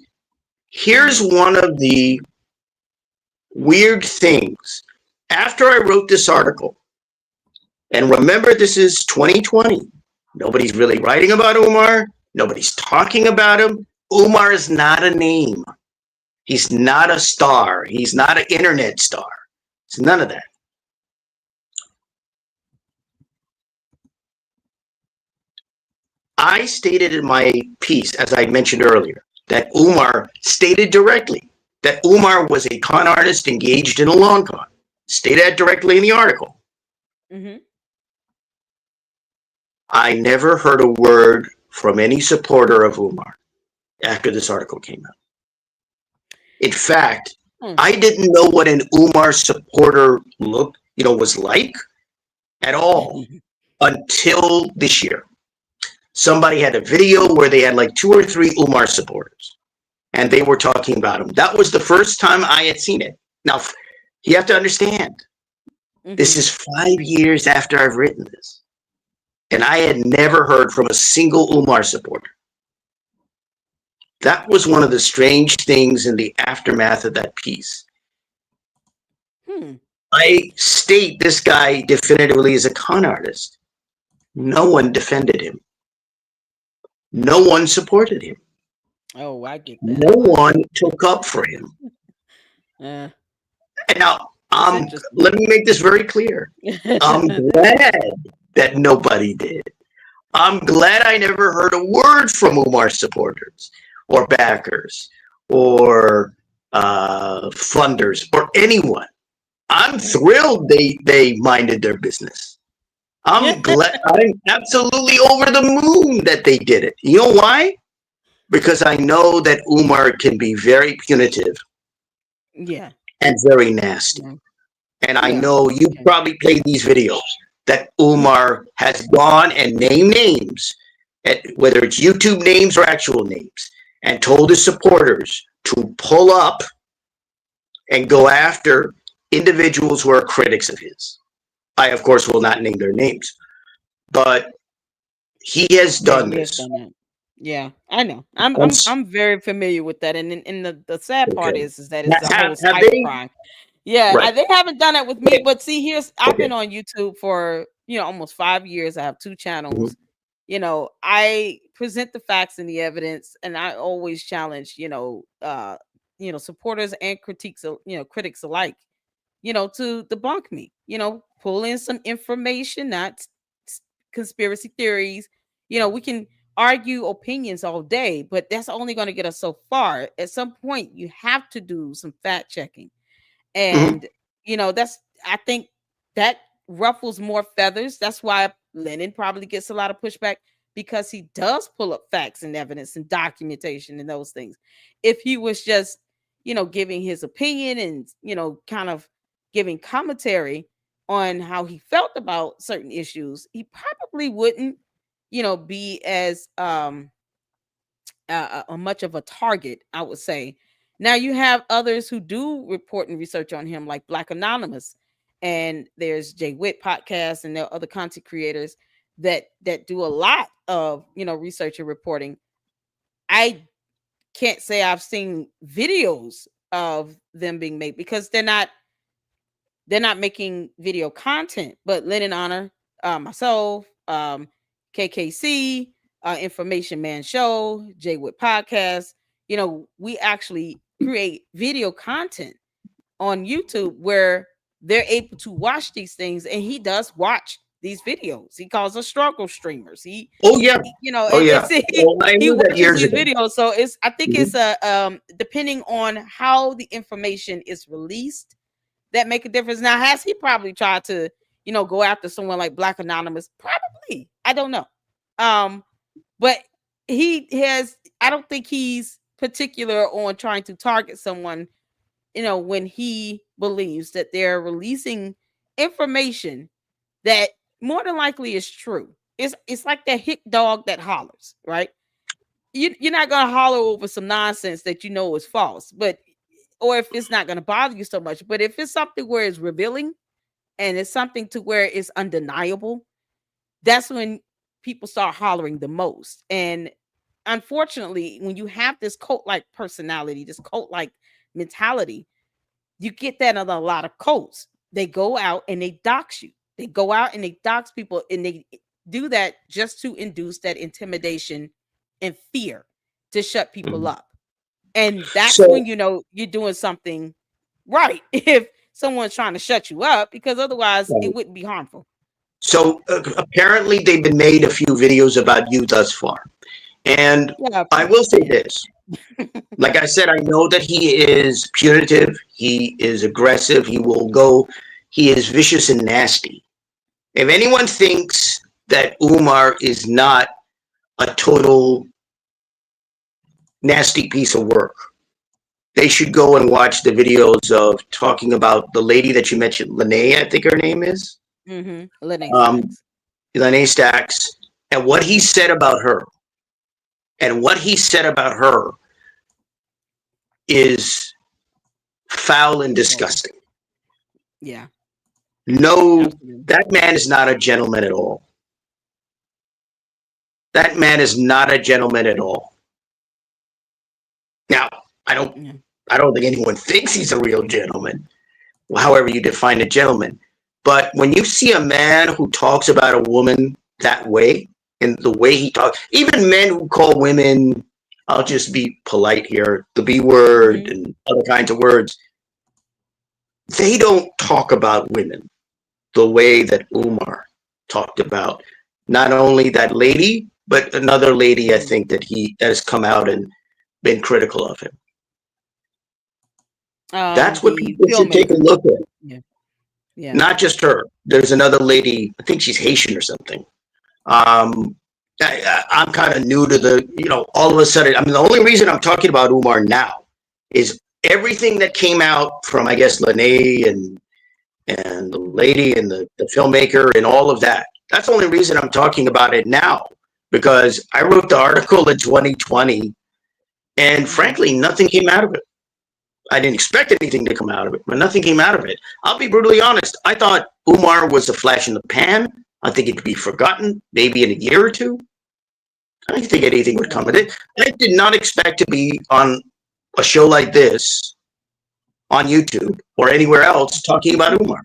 here's Hmm. one of the weird things. After I wrote this article, and remember, this is 2020. Nobody's really writing about Umar. Nobody's talking about him. Umar is not a name. He's not a star. He's not an internet star. It's none of that. I stated in my piece, as I mentioned earlier, that Umar stated directly that Umar was a con artist engaged in a long con. Stated that directly in the article. Hmm. I never heard a word from any supporter of Umar after this article came out. In fact, Hmm. I didn't know what an Umar supporter was like at all until this year. Somebody had a video where they had like 2 or 3 Umar supporters and they were talking about him. That was the first time I had seen it. Now, you have to understand, this Hmm. is 5 years after I've written this, and I had never heard from a single Umar supporter. That was one of the strange things in the aftermath of that piece. Hmm. I state this guy definitively as a con artist. No one defended him. No one supported him. Oh, I get that. No one took up for him. Uh, And now, it's interesting. let me make this very clear. I'm glad that nobody did. I'm glad I never heard a word from Umar supporters or backers or funders or anyone. I'm thrilled they minded their business. I'm glad. I'm absolutely over the moon that they did it. You know why? Because I know that Umar can be very punitive Yeah. and very nasty. Yeah. And I Yeah. know you Okay. probably played these videos that Umar has gone and named names, whether it's YouTube names or actual names, and told his supporters to pull up and go after individuals who are critics of his. I, of course, will not name their names, but he has Yeah, done he has this. done that. Yeah, I know. I'm And I'm I'm very familiar with that, and the sad part okay, is that it's a whole have cyber they? crime. Yeah, Right. they haven't done that with me, Okay. but see, I've Okay. been on YouTube for almost 5 years. I have 2 Mhm. channels. I present the facts and the evidence, and I always challenge supporters and critics alike, to debunk me. Pull in some information, not conspiracy theories. We can argue opinions all day, but that's only going to get us so far. At some point, you have to do some fact checking. Mhm. And, that's, I think that ruffles more feathers. That's why Lennon probably gets a lot of pushback because he does pull up facts and evidence and documentation and those things. If he was just, giving his opinion and, kind of giving commentary on how he felt about certain issues, he probably wouldn't, be as much of a target, I would say. Now you have others who do report and research on him, like Black Anonymous, and there's Jay Witt podcast, and there are other content creators that do a lot of research and reporting. I can't say I've seen videos of them being made because they're not making video content. But Lennon Honor, myself, KKC, Information Man Show, Jay Wood Podcast, we actually create video content on YouTube where they're able to watch these things, and he does watch these videos. He calls us struggle streamers. Oh yeah. Oh yeah. Well, I He knew that watches years these ago. videos. So I think Mhm. it's depending on how the information is released, that make a difference. Now, has he probably tried to, go after someone like Black Anonymous? Probably. I don't know. But I don't think he's particular on trying to target someone, when he believes that they're releasing information that more than likely is true. It's like that hick dog that hollers, right? You're not gonna holler over some nonsense that you know is false, but or if it's not gonna bother you so much. But if it's something where it's revealing and it's something to where it's undeniable, that's when people start hollering the most. And unfortunately, when you have this cult-like personality, this cult-like mentality, you get that in a lot of cults. They go out and they dox you. They go out and they dox people, and they do that just to induce that intimidation and fear to shut people Mhm. up. And that's when So, you're doing something right if someone's trying to shut you up, because otherwise it right. wouldn't be harmful. Apparently they've been made a few videos about you thus far, and Yeah, I will say yeah. this. Like I said, I know that he is punitive. He is aggressive. He will go. He is vicious and nasty. If anyone thinks that Umar is not a total nasty piece of work, they should go and watch the videos of talking about the lady that you mentioned, Lanae, I think her name is, Lanier um, Stacks. Lanae Stacks, and what he said about her. And what he said about her is foul and Horrible. disgusting. Yeah, No, absolutely. that man is not a gentleman at all. That man is not a gentleman at all. Now, I don't Yeah. I don't think anyone thinks he's a real gentleman, however you define a gentleman. But when you see a man who talks about a woman that way, and the way he talks, even men who call women, I'll just be polite here, the B word hmm and other kinds of words, they don't talk about women the way that Umar talked about not only that lady, but another lady I hmm think that has come out and been critical of him. That's what The people should take a filmmaker. look at. Yeah, yeah. Not just her. There's another lady, I think she's Haitian or something. Um, I'm kind of new to all of a sudden, I mean, the only reason I'm talking about Umar now is everything that came out from, I guess, Lene and the lady and the filmmaker and all of that. That's the only reason I'm talking about it now, because I wrote the article in 2020, and hmm frankly, nothing came out of it. I didn't expect anything to come out of it, but nothing came out of it. I'll be brutally honest. I thought Umar was a flash in the pan. I think it could be forgotten, maybe in a year or two. I didn't think anything would come of Yeah. it. I did not expect to be on a show like this on YouTube or anywhere else talking about Umar.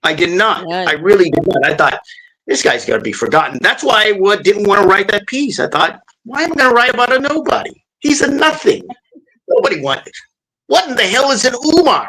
I did not. Yeah. I really did not. I thought this guy's got to be forgotten. That's why I didn't want to write that piece. I thought, why am I going to write about a nobody? He's a nothing. Nobody wanted. What in the hell is an Umar?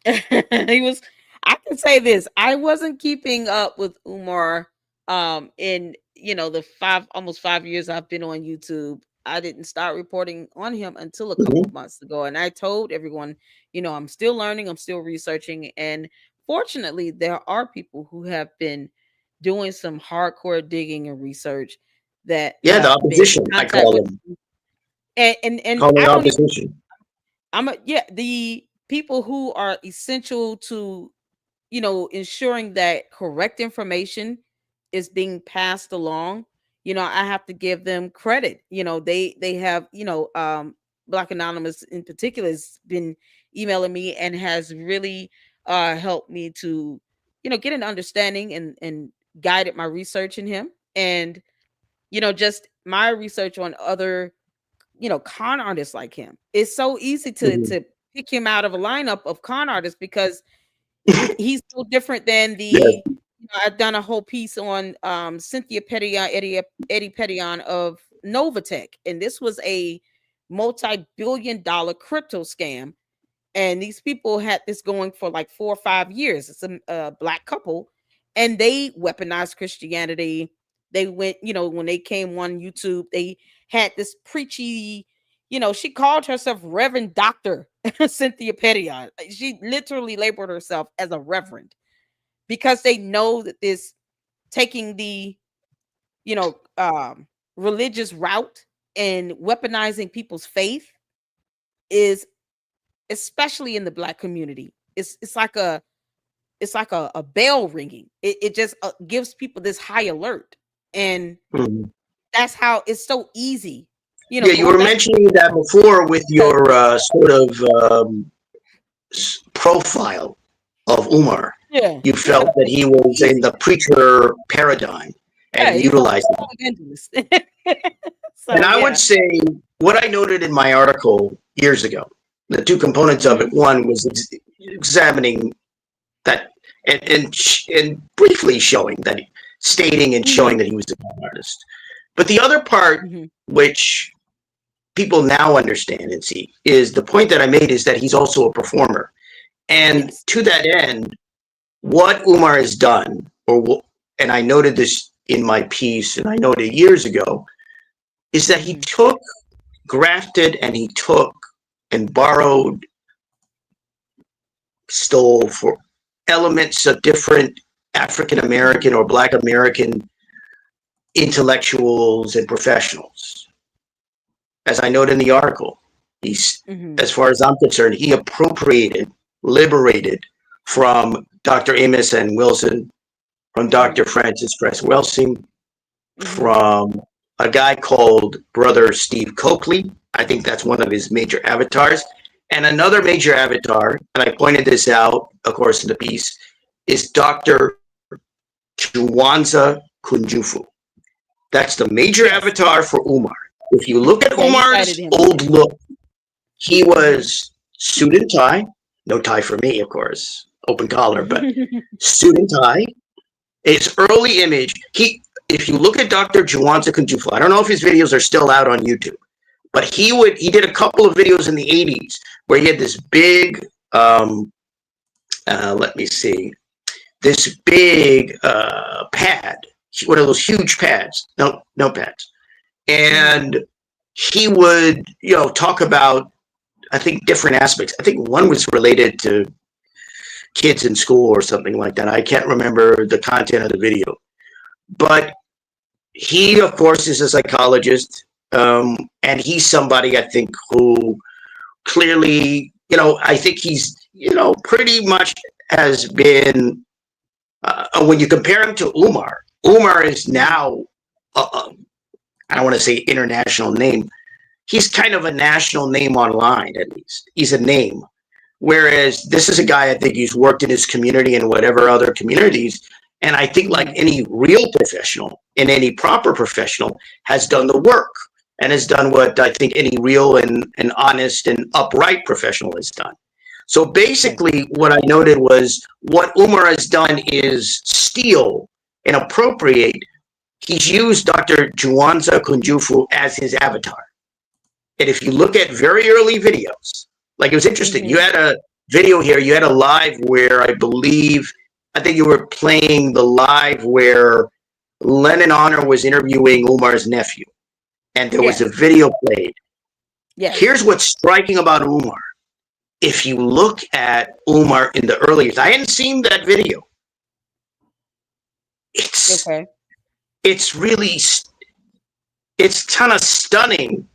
He was. I can say this: I wasn't keeping up with Umar. In the almost 5 years I've been on YouTube, I didn't start reporting on him until a couple of Mhm. months ago, and I told everyone, I'm still learning, I'm still researching, and fortunately, there are people who have been, doing some hardcore digging and research that Yeah, the been in opposition, I contact call with, them. and Call me I don't even, opposition. I'm a, yeah, the people who are essential to, ensuring that correct information is being passed along. I have to give them credit. They have, Black Anonymous in particular has been emailing me and has really helped me to, get an understanding and guided my research in him. And, just my research on other, con artists like him. It's so easy to Mhm. to pick him out of a lineup of con artists because he's so different than Yes. I've done a whole piece on Cynthia Pettion, Eddie Pettion of Novatech, and this was a multi-billion-dollar crypto scam. And these people had this going for like 4 or 5 years. It's a black couple, and they weaponized Christianity. They went, when they came on YouTube, they had this preachy, she called herself Reverend Doctor Cynthia Pettion. She literally labeled herself as a reverend because they know that this taking the, you know, um, religious route and weaponizing people's faith is, especially in the black community, it's like a bell ringing. It just gives people this high alert, and Mhm. that's how it's so easy. Yeah, you Going were back mentioning that before with to, your sort of profile of Umar. yeah, You felt that he was in easy. the preacher paradigm Yeah, and he's a utilized it. evangelist. And So I would yeah. say what I noted in my article years ago, the two components of it. Hmm. One was examining that and briefly showing that, stating and Hmm. showing that he was a con artist. But the other part, Hmm. which people now understand and see, is the point that I made is that he's also a performer. And Yes. to that end, what Umar has done, and I noted this in my piece, and I noted years ago, is that he Hmm. took, grafted, and he took and borrowed, stole for elements of different African Hmm. American or Black American intellectuals and professionals. As I noted in the article, he's, Hmm. as far as I'm concerned, he appropriated, liberated from Dr. Amos and Wilson, from Hmm. Dr. Francis Cress Welsing, Hmm. from a guy called Brother Steve Coakley. I think that's one of his major avatars. And another major avatar, and I pointed this out, of course, in the piece, is Dr. Juwanza Kunjufu. That's the major Yes. avatar for Umar. If you look at Yeah, you cited Umar's him. old look, he Hmm. was suit and tie, no tie for me, of course, open collar, but suit and tie. His early image, if you look at Dr. Juwanza Kunjufu, I don't know if his videos are still out on YouTube, but he did a couple of videos in the 80s where he had this big, let me see, this big pad, one of those huge pads, no pads, Hmm. and he would, talk about, I think, different aspects. I think one was related to kids in school or something like that. I can't remember the content of the video, but he, of course, is a psychologist, and he's somebody I think who clearly, I think he's, pretty much has been. When you compare him to Umar, Umar is Hmm. now, I don't want to say international name. He's kind of a national name online, at least. He's a name. Whereas this is a guy, I think he's worked in his community and whatever other communities. And I think, like Hmm. any real professional and any proper professional, has done the work and has done what I think any real and honest and upright professional has done. So Right. basically, what I noted was what Umar has done is steal and appropriate. He's used Dr. Juwanza Kunjufu as his avatar. And if you look at very early videos, like, it was interesting. You Hmm. had a video here, you had a live where I think you were playing the live where Lennon Honor was interviewing Umar's nephew, and there was a Yes. video played. Yes. Here's what's striking about Umar. If you look at Umar in the early years, I hadn't seen that video. it's Okay. it's really it's kind of stunning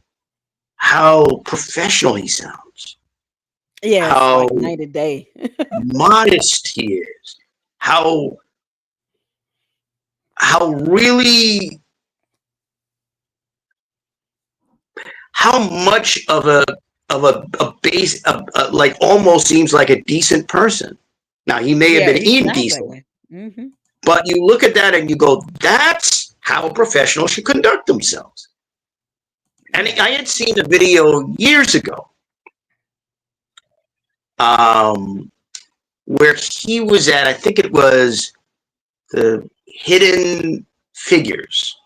how professional he sounds, Yes, how like night and day. modest he is, how really how much of a base like almost seems like a decent person. Now he may have Yeah, been he sounds that indecent, way. Hmm. but you look at that and you go, that's how a professional should conduct themselves. And Yeah. I had seen a video years ago, um, where he was at. I think it was the Hidden Figures.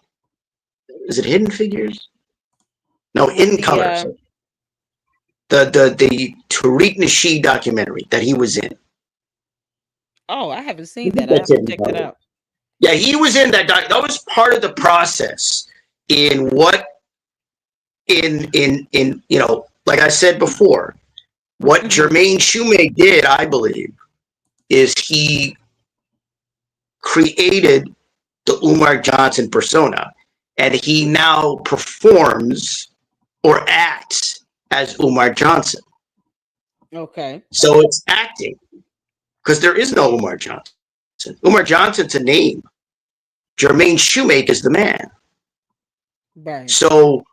Is it Hidden Figures? No, With In the Colors. The Tariq Nasheed documentary that he was in. oh, I haven't I seen think that. I that's have to Hidden check that Colors. out. Yeah, he was in that. That was part of the process in what in like I said before, what Hmm. Jermaine Shumay did, I believe, is he created the Umar Johnson persona, and he now performs or acts as Umar Johnson. Okay. So it's acting because there is no Umar Johnson. Umar Johnson's a name. Jermaine Shoemake is the man. Right. So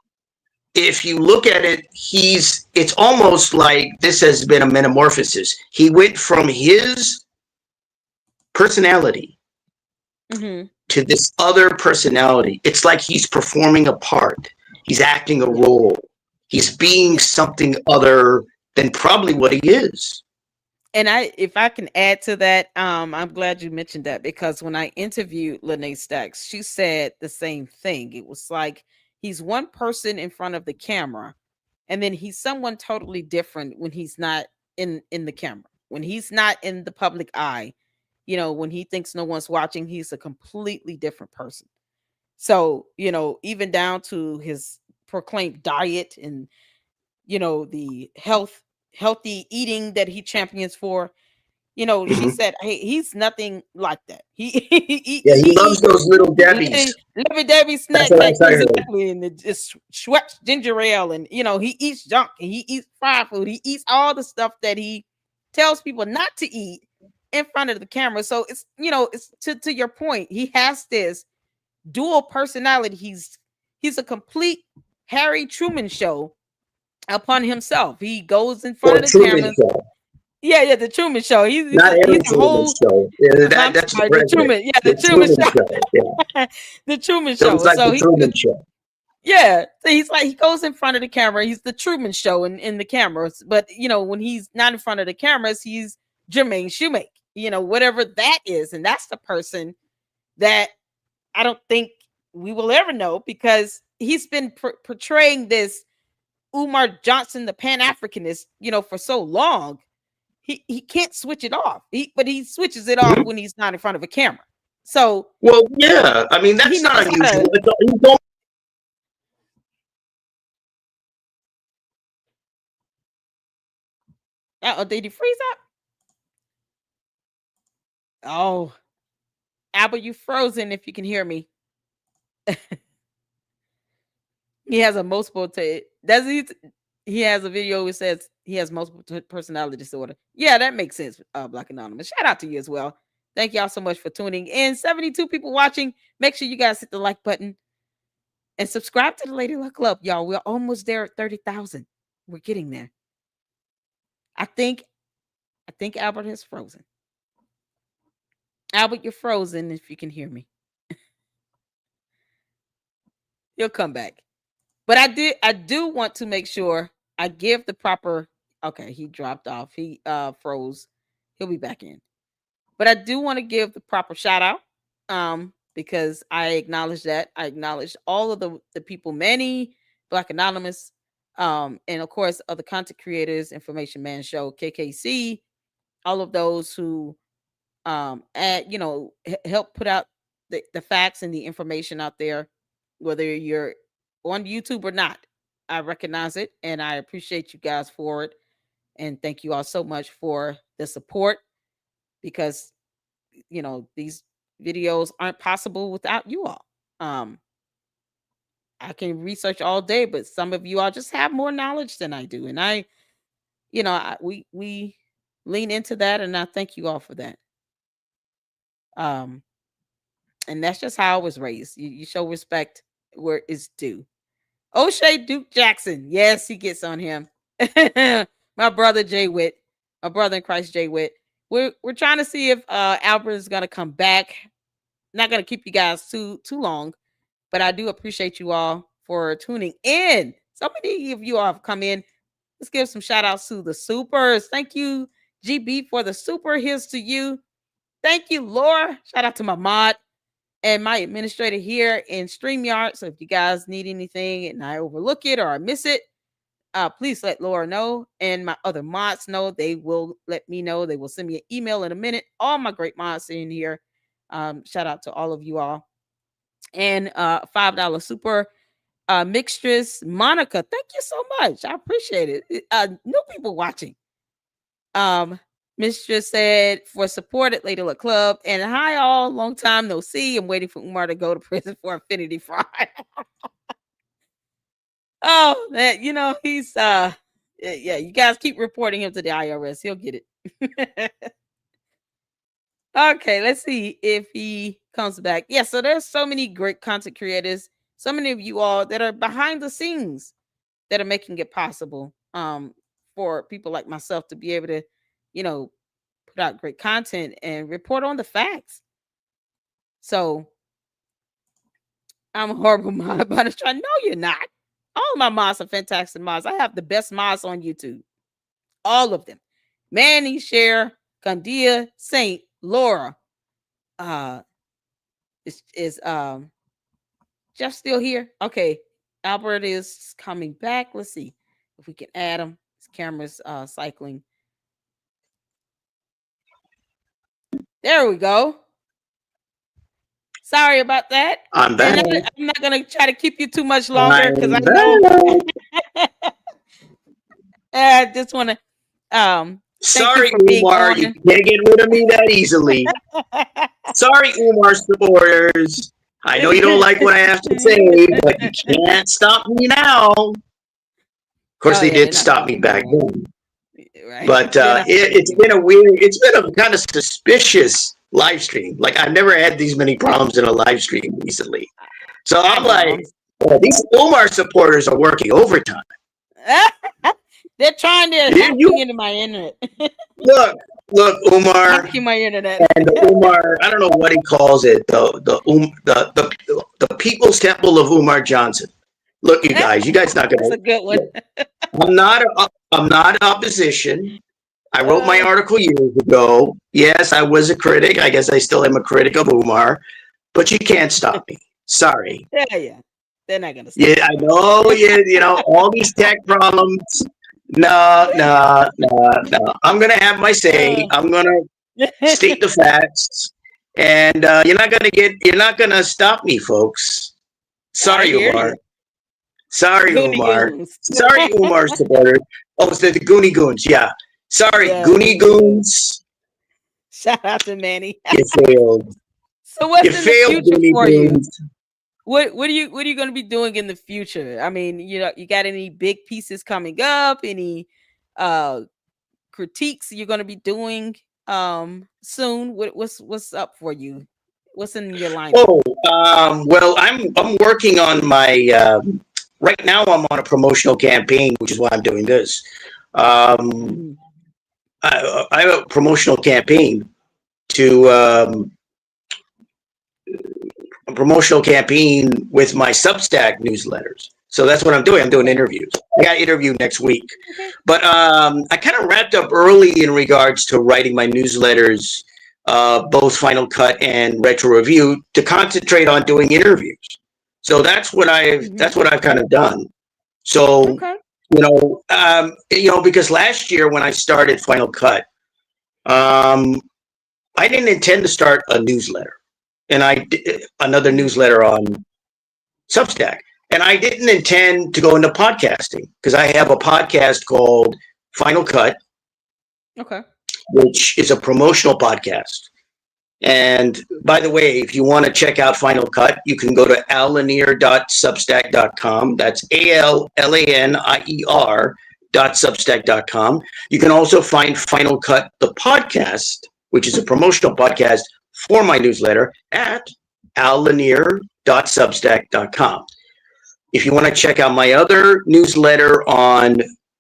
if you look at it, it's almost like this has been a metamorphosis. He went from his personality Hmm. to this other personality. It's like he's performing a part. He's acting a Yeah. role. He's being Yeah. something other than probably what he is. And if I can add to that, I'm glad you mentioned that because when I interviewed Lene Stacks, she said the same thing. It was like he's one person in front of the camera, and then he's someone totally different when he's not in the camera. When he's not in the public eye, when he thinks no one's watching, he's a completely different person. So, even down to his proclaimed diet and the healthy eating that he champions for. She Mm-hmm. said, "Hey, he's nothing like that. He he Yeah, he he loves eats those little Debbies. Lovey Dovey That's snack what pack I heard. exactly, and it just Schweppes ginger ale, and he eats junk and he eats fried food. He eats all the stuff that he tells people not to eat in front of the camera. So it's to your point. He has this dual personality. He's a complete Harry Truman show upon himself. He goes in front Or of the Truman cameras. Show. Yeah, the Truman Show. Not He's every a Truman whole. Show. Yeah, I'm that's the sorry, the president. Truman. Yeah, the The Truman Truman Show. Show. Yeah. The Truman So it's Show. like So the he's Truman Show. yeah. So he's like he goes in front of the camera. He's the Truman Show in the cameras. But when he's not in front of the cameras, he's Jermaine Shoemake. Whatever that is, and that's the person that I don't think we will ever know because he's been portraying this Umar Johnson, the Pan Africanist, for so long. He can't switch it off. But he switches it off Mhm. when he's not in front of a camera. So Well, yeah. I mean, he that's not knows how unusual. to. Oh, did he freeze up? Oh, Albert, you frozen. If you can hear me, he has a multiple. Does he? He has a video which says he has multiple personality disorder. Yeah, that makes sense. Black Anonymous. Shout out to you as well. Thank y'all so much for tuning in. 72 people watching. Make sure you guys hit the like button and subscribe to the Lady Luck Club, y'all. We're almost there at 30,000. We're getting there. I think Albert has frozen. Albert, you're frozen if you can hear me. He'll come back. But I do want to make sure I give the proper okay, he dropped off. He froze. He'll be back in. But I do want to give the proper shout out. Because I acknowledge that. I acknowledge all of the people, many Black Anonymous, and of course other content creators, Information Man Show, KKC, all of those who help put out the facts and the information out there, whether you're on YouTube or not. I recognize it and I appreciate you guys for it. And thank you all so much for the support because these videos aren't possible without you all. Um, I can research all day, but some of you all just have more knowledge than I do, and we lean into that, and I thank you all for that. Um, and that's just how I was raised. You show respect where it's due. O'Shea Duke Jackson, yes, he gets on him. My brother Jay Witt, my brother in Christ Jay Witt. We're trying to see if Albert is gonna come back. Not gonna keep you guys too long, but I do appreciate you all for tuning in. So many of you all have come in. Let's give some shout outs to the supers. Thank you, GB, for the super. Here's to you. Thank you, Laura. Shout out to my mod and my administrator here in StreamYard. So if you guys need anything and I overlook it or I miss it, please let Laura know. And my other mods know. They will let me know. They will send me an email in a minute. All my great mods in here. Shout out to all of you all. And $5 super mixtress Monica. Thank you so much. I appreciate it. New people watching. Mistress said for support at Lady Luck Club. And hi all, long time no see. I'm waiting for Umar to go to prison for Infinity Fraud. Oh, that he's yeah, you guys keep reporting him to the IRS. He'll get it. Okay, let's see if he comes back. Yeah, so there's so many great content creators, so many of you all that are behind the scenes that are making it possible for people like myself to be able to, put out great content and report on the facts. So I'm a horrible mod, but I'm trying. No, you're not. All my mods are fantastic mods. I have the best mods on YouTube. All of them. Manny, Cher, Candia, Saint, Laura. Is Jeff still here? Okay. Albert is coming back. Let's see if we can add him. His camera's cycling. There we go. Sorry about that. I'm back. And I'm not gonna try to keep you too much longer because I know. I just want to sorry, Umar, you can't get rid of me that easily. Sorry, Umar supporters. I know you don't like what I have to say, but you can't stop me now. Of course, they did stop me back then. Right. But it's been a kind of suspicious live stream. Like, I've never had these many problems in a live stream recently. So I'm like, these Umar supporters are working overtime. They're trying to hack me into my internet. Look, Umar. Hacking my internet. And Umar, I don't know what he calls it. The People's Temple of Umar Johnson. Look, you guys not gonna. That's a good one. I'm not opposition. I wrote my article years ago. Yes, I was a critic. I guess I still am a critic of Umar, but you can't stop me. Sorry. Yeah. They're not gonna stop. Yeah, I know. Yeah, all these tech problems. No. I'm gonna have my say. I'm gonna state the facts, and you're not gonna stop me, folks. Sorry, Umar. Sorry, Umar. Sorry, Umar supporter. Oh, it's the Goonie Goons. Yeah. Sorry, Goonie Goons. Shout out to Manny. You failed. So what's in the future for you? What are you going to be doing in the future? I mean, you got any big pieces coming up? Any critiques you're going to be doing soon? What's up for you? What's in your line? Oh, well, I'm working on my right now. I'm on a promotional campaign, which is why I'm doing this. I have a promotional campaign with my Substack newsletters. So that's what I'm doing. I'm doing interviews. I got an interview next week. Okay. But I kind of wrapped up early in regards to writing my newsletters, both Final Cut and Retro Review, to concentrate on doing interviews. So that's what I've kind of done. So, because last year when I started Final Cut, I didn't intend to start a newsletter. And I did another newsletter on Substack. And I didn't intend to go into podcasting because I have a podcast called Final Cut, which is a promotional podcast. And by the way, if you want to check out Final Cut, you can go to allanier.substack.com. That's ALLANIER.substack.com. You can also find Final Cut, the podcast, which is a promotional podcast for my newsletter, at allanier.substack.com. If you want to check out my other newsletter on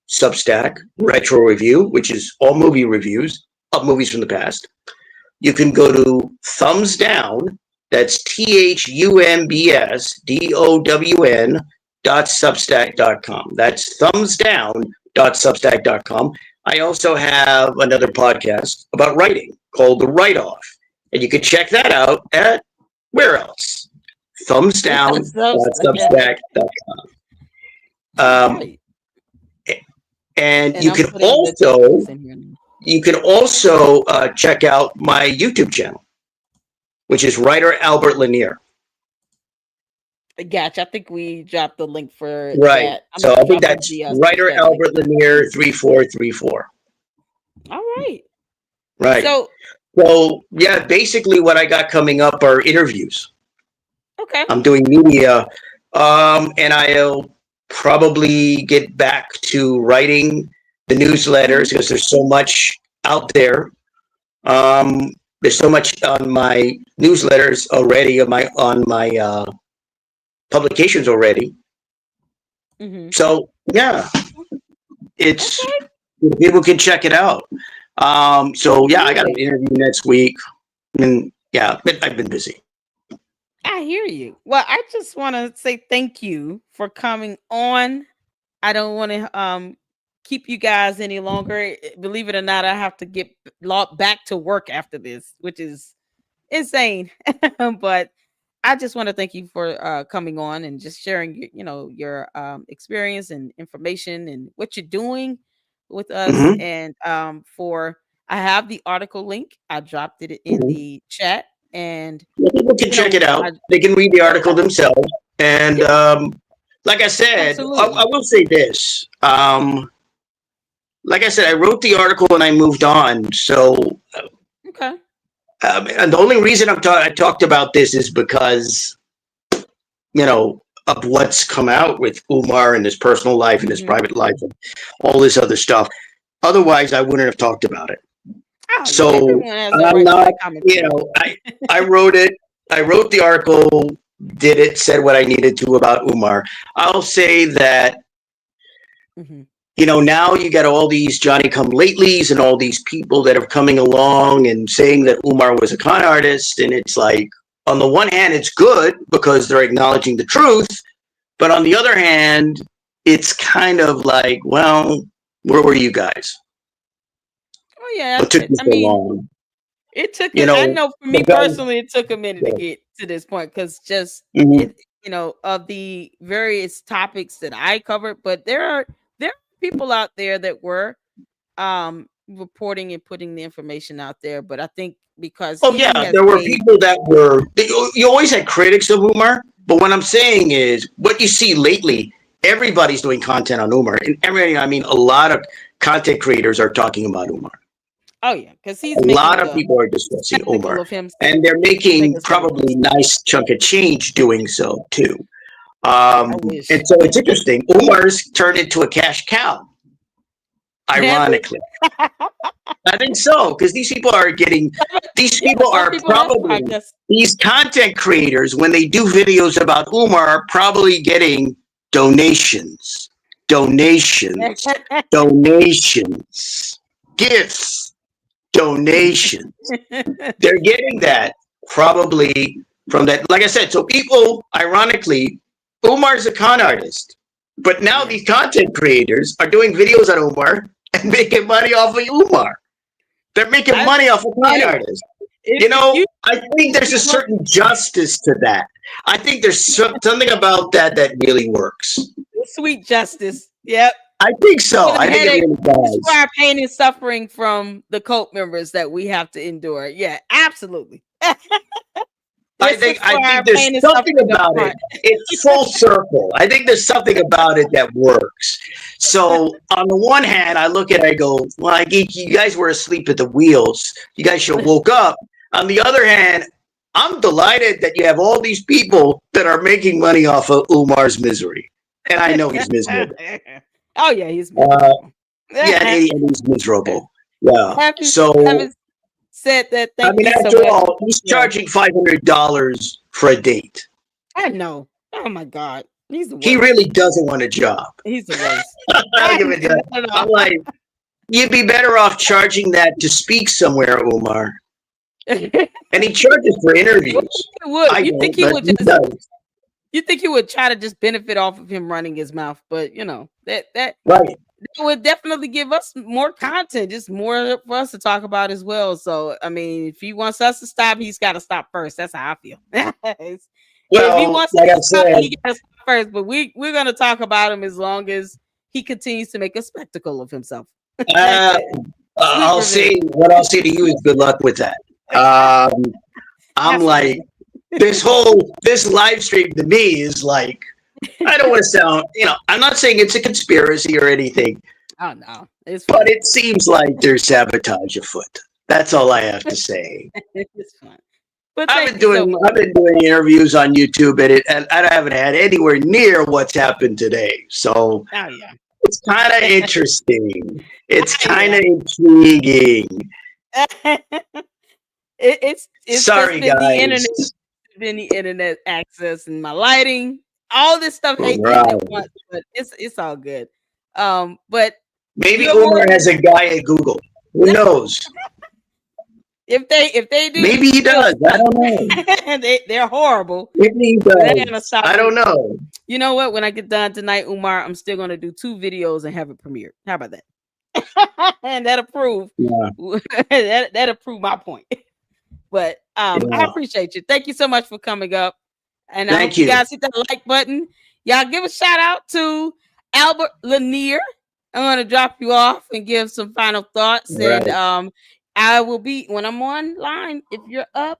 Substack, Retro Review, which is all movie reviews of movies from the past, you can go to Thumbs Down, that's thumbsdown.substack.com. That's thumbsdown.substack.com. I also have another podcast about writing called The Write-Off. And you can check that out at where else? Thumbsdown.substack.com. Right. And And you I'm can putting the also links in here now. check out my YouTube channel, which is writer Albert Lanier. Gotcha. I think we dropped the link for Right. that. I'm So I think dropping that's the writer Substack link. Albert Lanier 3434. All right. Right. So So yeah, basically what I got coming up are interviews. okay. I'm doing media, and I'll probably get back to writing the newsletters because there's so much out there. There's so much on my newsletters already, on my publications already. Mm-hmm. So yeah, it's Okay. people can check it out. So yeah, I got an interview next week, and yeah, I've been busy. I hear you. Well, I just want to say thank you for coming on. I don't want to keep you guys any longer. Believe it or not, I have to get back to work after this, which is insane. But I just want to thank you for coming on and just sharing your experience and information and what you're doing with us. Mm-hmm. And for I have the article link. I dropped it in the chat, and People can check it out. I They can read the article yeah, themselves. And yeah, like I said, I absolutely. will say this. Like I said, I wrote the article and I moved on. So, Okay. and the only reason I talked about this is because, of what's come out with Umar and his personal life and his Hmm. private life and all this other stuff. Otherwise, I wouldn't have talked about it. Oh yeah, So everyone has a I'm right to not, make commentary. I wrote it. I wrote the article, did it, said what I needed to about Umar. I'll say that, Hmm. now you got all these Johnny come latelys and all these people that are coming along and saying that Umar was a con artist. And it's like, on the one hand, it's good because they're acknowledging the truth. But on the other hand, it's kind of like, well, where were you guys? Oh yeah, What took you I so mean, long? it took You it. I know, know for me because, personally, it took a minute to get to this point because just Mhm. it, of the various topics that I covered. But there are people out there that were reporting and putting the information out there. But I think because Oh he yeah, has there were made people that were. You always had critics of Umar, but what I'm saying is, what you see lately, everybody's doing content on Umar, and everybody. I mean, a lot of content creators are talking about Umar. oh yeah, because A he's lot making of a people are discussing spectacle Umar, of and they're make making a spectacle. probably nice chunk of change doing so too. I And wish. so it's interesting. Umar's turned into a cash cow, Have he? ironically. I think so, because these Yeah, people some are people have probably, podcasts. these content creators, when they do videos about Umar, are probably getting donations, donations, donations, gifts, donations. They're getting that probably from that. Like I said, so people, ironically, Umar's a con artist, but now Yeah. these content creators are doing videos on Umar and making money off of Umar. They're making I money off of con Hey, artists. if you I think there's a come up certain justice to that. I think there's something about that that really works. with sweet justice. Yep. I think so. For the I think it headache, really just for does. our pain and suffering from the cult members that we have to endure. Yeah, absolutely. I This is think I for our think there's pain and something suffering up about it. front. It's full circle. I think there's something about it that works. So on the one hand, I look at it, I go, well, you guys were asleep at the wheels. You guys should have woke up. On the other hand, I'm delighted that you have all these people that are making money off of Umar's misery. And I know he's miserable. Oh yeah, he's Uh, miserable. yeah, and he's miserable. Yeah. having So, having said that, I thank mean, you so after much. all, he's Yeah, charging $500 for a date. I know. Oh my God, he's the He worst. really doesn't want a job. He's the worst. I don't give a damn. No, no, I'm no. like, you'd be better off charging that to speak somewhere, Umar. And he charges for You think interviews. he would? I You think don't, he but would he just? does. You think he would try to just benefit off of him running his mouth? But Right. that would definitely give us more content, just more for us to talk about as well. So, I mean, if he wants us to stop, he's got to stop first. That's how I feel. If he Well, wants us like I to stop, said, he got to stop first. But we're gonna talk about him as long as he continues to make a spectacle of himself. uh, Sweet revenge. what I'll say to you is good luck with that. Um, I'm like, Absolutely. this live stream to me is like, I don't want to sound, I'm not saying it's a conspiracy or anything, Oh no, it's but fun. it seems like there's sabotage afoot. That's all I have to say. It's fun. But thank you so much. I've been doing interviews on YouTube, and I haven't had anywhere near what's happened today. So Oh yeah. it's kind of interesting. It's kind Yeah. of intriguing. It's just Sorry, been the internet, guys. been the internet access and my lighting, all this stuff hitting at Right. once, but it's all good. But Maybe you're more Umar has a guy at Google. Who knows? if they do, Maybe he does. I don't know. they're horrible. Maybe he But they ain't gonna does. stop I me. don't know. You know what? When I get done tonight, Umar, I'm still gonna do 2 videos and have it premiered. How about that? And that'll prove Yeah. that'll prove my point. But I Yeah. appreciate you. Thank you so much for coming up. And I hope Thank you you. guys hit that like button. Y'all give a shout out to Albert Lanier. I'm gonna drop you off and give some final thoughts. And Right. I will be when I'm online. If you're up,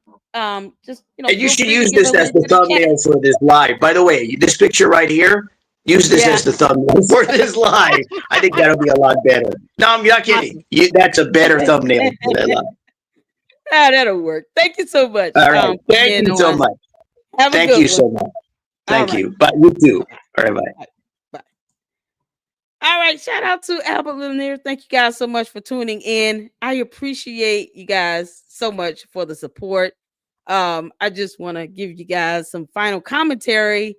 just And you feel should free to use give a this as link the to the chat. thumbnail for this live. By the way, this picture right here, use this Yeah, as the thumbnail for this live. I think that'll be a lot better. No, I'm not kidding. awesome. That's a better thumbnail for that live. Ah, that'll work. Thank you so much All right. for Thank being you so on. much. Have a Thank good you one. so much. All Thank right. you. But you too. All right. Bye. Bye. All right, shout out to Albert Lanier. Thank you guys so much for tuning in. I appreciate you guys so much for the support. I just want to give you guys some final commentary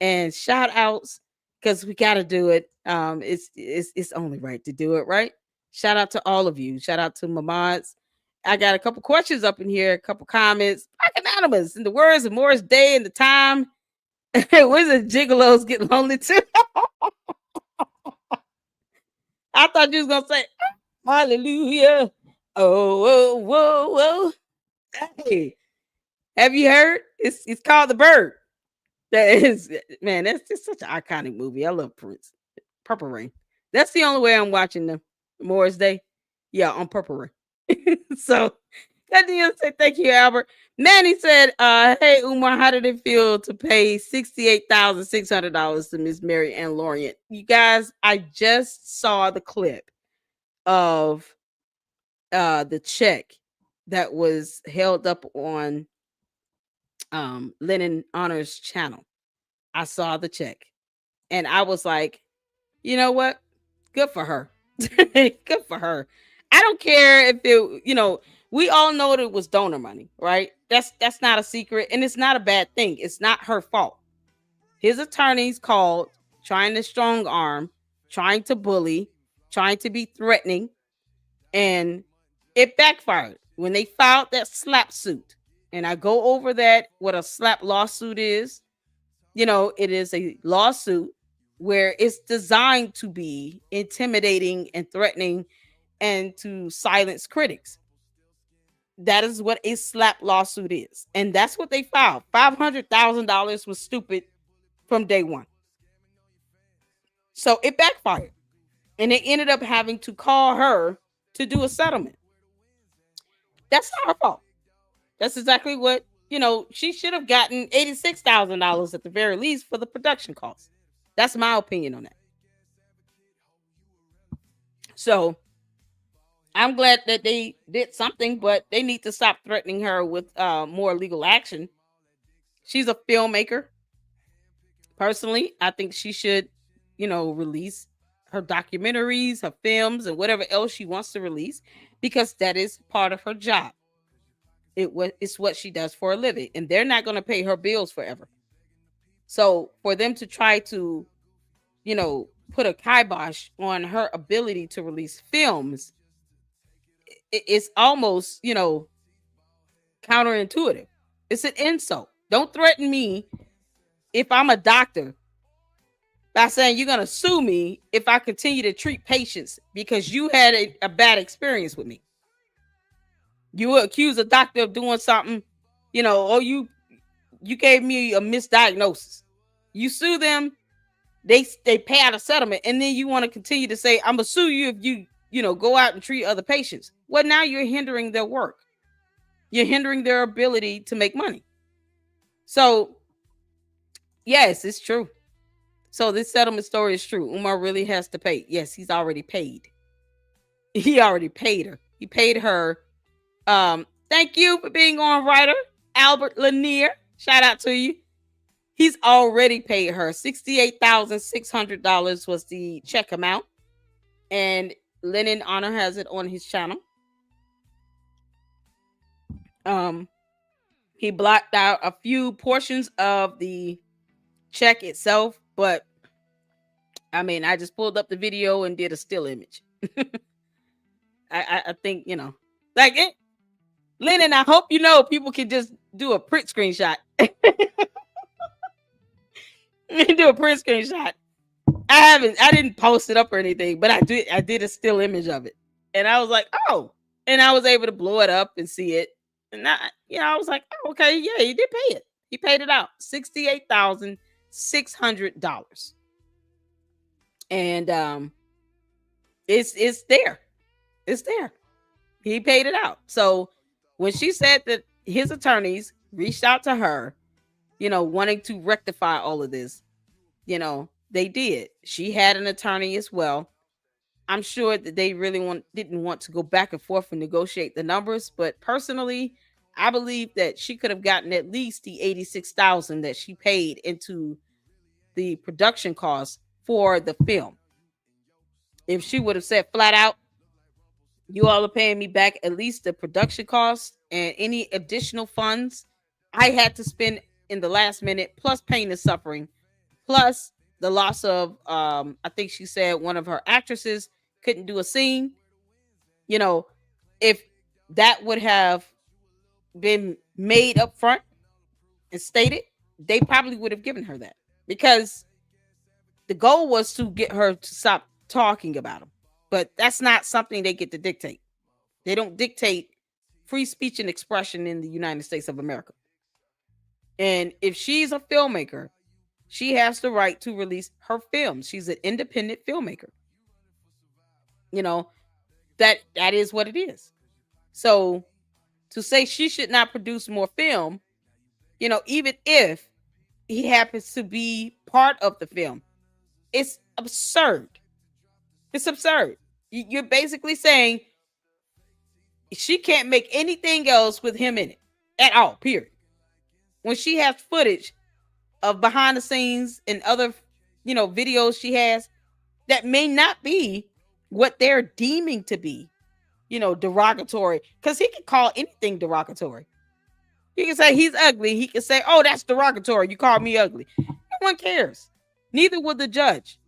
and shout outs because we got to do it. It's only right to do it, right? Shout out to all of you. Shout out to my mods. I got a couple questions up in here, a couple comments. Black Anonymous, in the words of Morris Day and the time, wizard gigolos get lonely too. I thought you was gonna say hallelujah. Oh, whoa, whoa, whoa. Hey, have you heard? It's called The Bird. That is, man, that's just such an iconic movie. I love Prince. Purple Rain. That's the only way I'm watching them. Morris Day. Yeah, on Purple Rain. So continue to say thank you, Albert. Manny said, hey Umar, how did it feel to pay $68,600 to Miss Mary Ann Lorient? You guys, I just saw the clip of the check that was held up on Lennon Honors channel. I saw the check and I was like, you know what? Good for her. Good for her. I don't care if it, we all know that it was donor money, right? That's not a secret and it's not a bad thing. It's not her fault. His attorneys called, trying to strong arm, trying to bully, trying to be threatening, and it backfired when they filed that slap suit. And I go over that, what a slap lawsuit is. It is a lawsuit where it's designed to be intimidating and threatening and to silence critics. That is what a slap lawsuit is. And that's what they filed. $500,000 was stupid from day one. So it backfired. And they ended up having to call her to do a settlement. That's not her fault. That's exactly what, she should have gotten $86,000 at the very least for the production costs. That's my opinion on that. So I'm glad that they did something, but they need to stop threatening her with more legal action. She's a filmmaker. Personally, I think she should, release her documentaries, her films, and whatever else she wants to release, because that is part of her job. It's what she does for a living, and they're not going to pay her bills forever. So for them to try to, put a kibosh on her ability to release films, it's almost, counterintuitive. It's an insult. Don't threaten me if I'm a doctor by saying you're going to sue me if I continue to treat patients because you had a bad experience with me. You will accuse a doctor of doing something, or you gave me a misdiagnosis. You sue them, they pay out a settlement, and then you want to continue to say, I'm going to sue you if you go out and treat other patients. Well, now you're hindering their work. You're hindering their ability to make money. So, yes, it's true. So this settlement story is true. Umar really has to pay. Yes, he's already paid. He already paid her. He paid her. Thank you for being on, writer Albert Lanier. Shout out to you. He's already paid her. $68,600 was the check amount, and Lennon Honor has it on his channel. He blocked out a few portions of the check itself, but I mean, I just pulled up the video and did a still image. I think, like it. Lennon, I hope people can just do a print screenshot. Do a print screenshot. I didn't post it up or anything, but I did a still image of it. And I was like, oh, and I was able to blow it up and see it. And I was like, oh, okay, yeah, he did pay it. He paid it out. $68,600. And it's there. It's there. He paid it out. So when she said that his attorneys reached out to her, wanting to rectify all of this, they did. She had an attorney as well. I'm sure that they really didn't want to go back and forth and negotiate the numbers, but personally, I believe that she could have gotten at least the $86,000 that she paid into the production costs for the film. If she would have said flat out, you all are paying me back at least the production costs and any additional funds I had to spend in the last minute, plus pain and suffering, plus the loss of, I think she said one of her actresses couldn't do a scene. If that would have been made up front and stated, they probably would have given her that, because the goal was to get her to stop talking about them. But that's not something they get to dictate. They don't dictate free speech and expression in the United States of America. And if she's a filmmaker, she has the right to release her films. She's an independent filmmaker. That is what it is. So to say she should not produce more film, even if he happens to be part of the film, it's absurd. It's absurd. You're basically saying she can't make anything else with him in it at all, period. When she has footage of behind the scenes and other, videos she has that may not be what they're deeming to be, derogatory, because he can call anything derogatory. He can say he's ugly. He can say, oh, that's derogatory. You called me ugly. No one cares. Neither will the judge.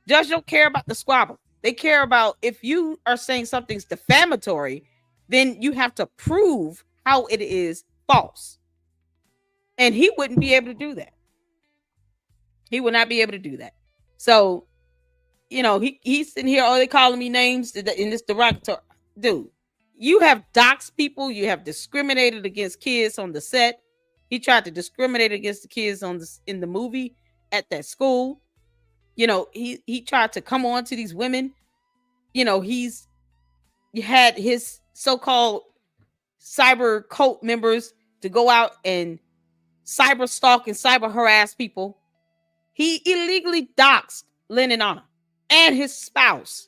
Judge don't care about the squabble. They care about, if you are saying something's defamatory, then you have to prove how it is false. And he wouldn't be able to do that. He would not be able to do that. So, he's sitting here, oh, they calling me names in this derogatory. Dude, you have doxed people. You have discriminated against kids on the set. He tried to discriminate against the kids in the movie at that school. He tried to come on to these women. He had his so-called cyber cult members to go out and cyber stalk and cyber harass people. He illegally doxed Lennon Honor and his spouse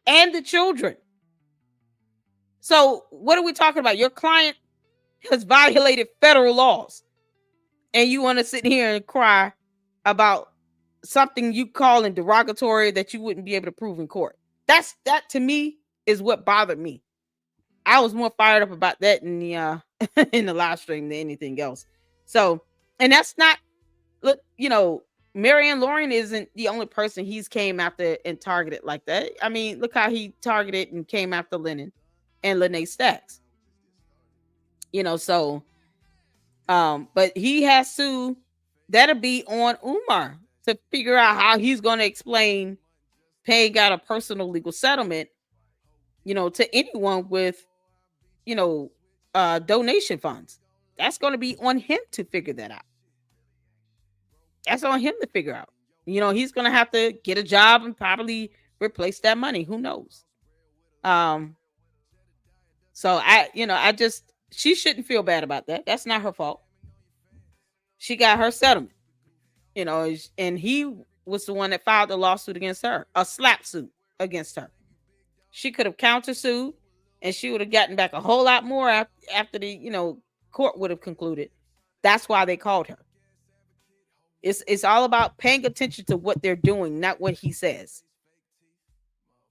and the children. So what are we talking about? Your client has violated federal laws, and you want to sit here and cry about something you call in derogatory that you wouldn't be able to prove in court. That to me is what bothered me. I was more fired up about that in the in the live stream than anything else. So, and that's not, look, Marianne Lawrence isn't the only person he's came after and targeted like that. I mean, look how he targeted and came after Lennon and Lene Stacks. So but he has to, that'll be on Umar to figure out how he's going to explain paying out a personal legal settlement, to anyone with, donation funds. That's going to be on him to figure that out. That's on him to figure out. He's going to have to get a job and probably replace that money. Who knows? So she shouldn't feel bad about that. That's not her fault. She got her settlement, and he was the one that filed the lawsuit against her, a slap suit against her. She could have countersued, and she would have gotten back a whole lot more after the, court would have concluded. That's why they called her. It's all about paying attention to what they're doing, not what he says.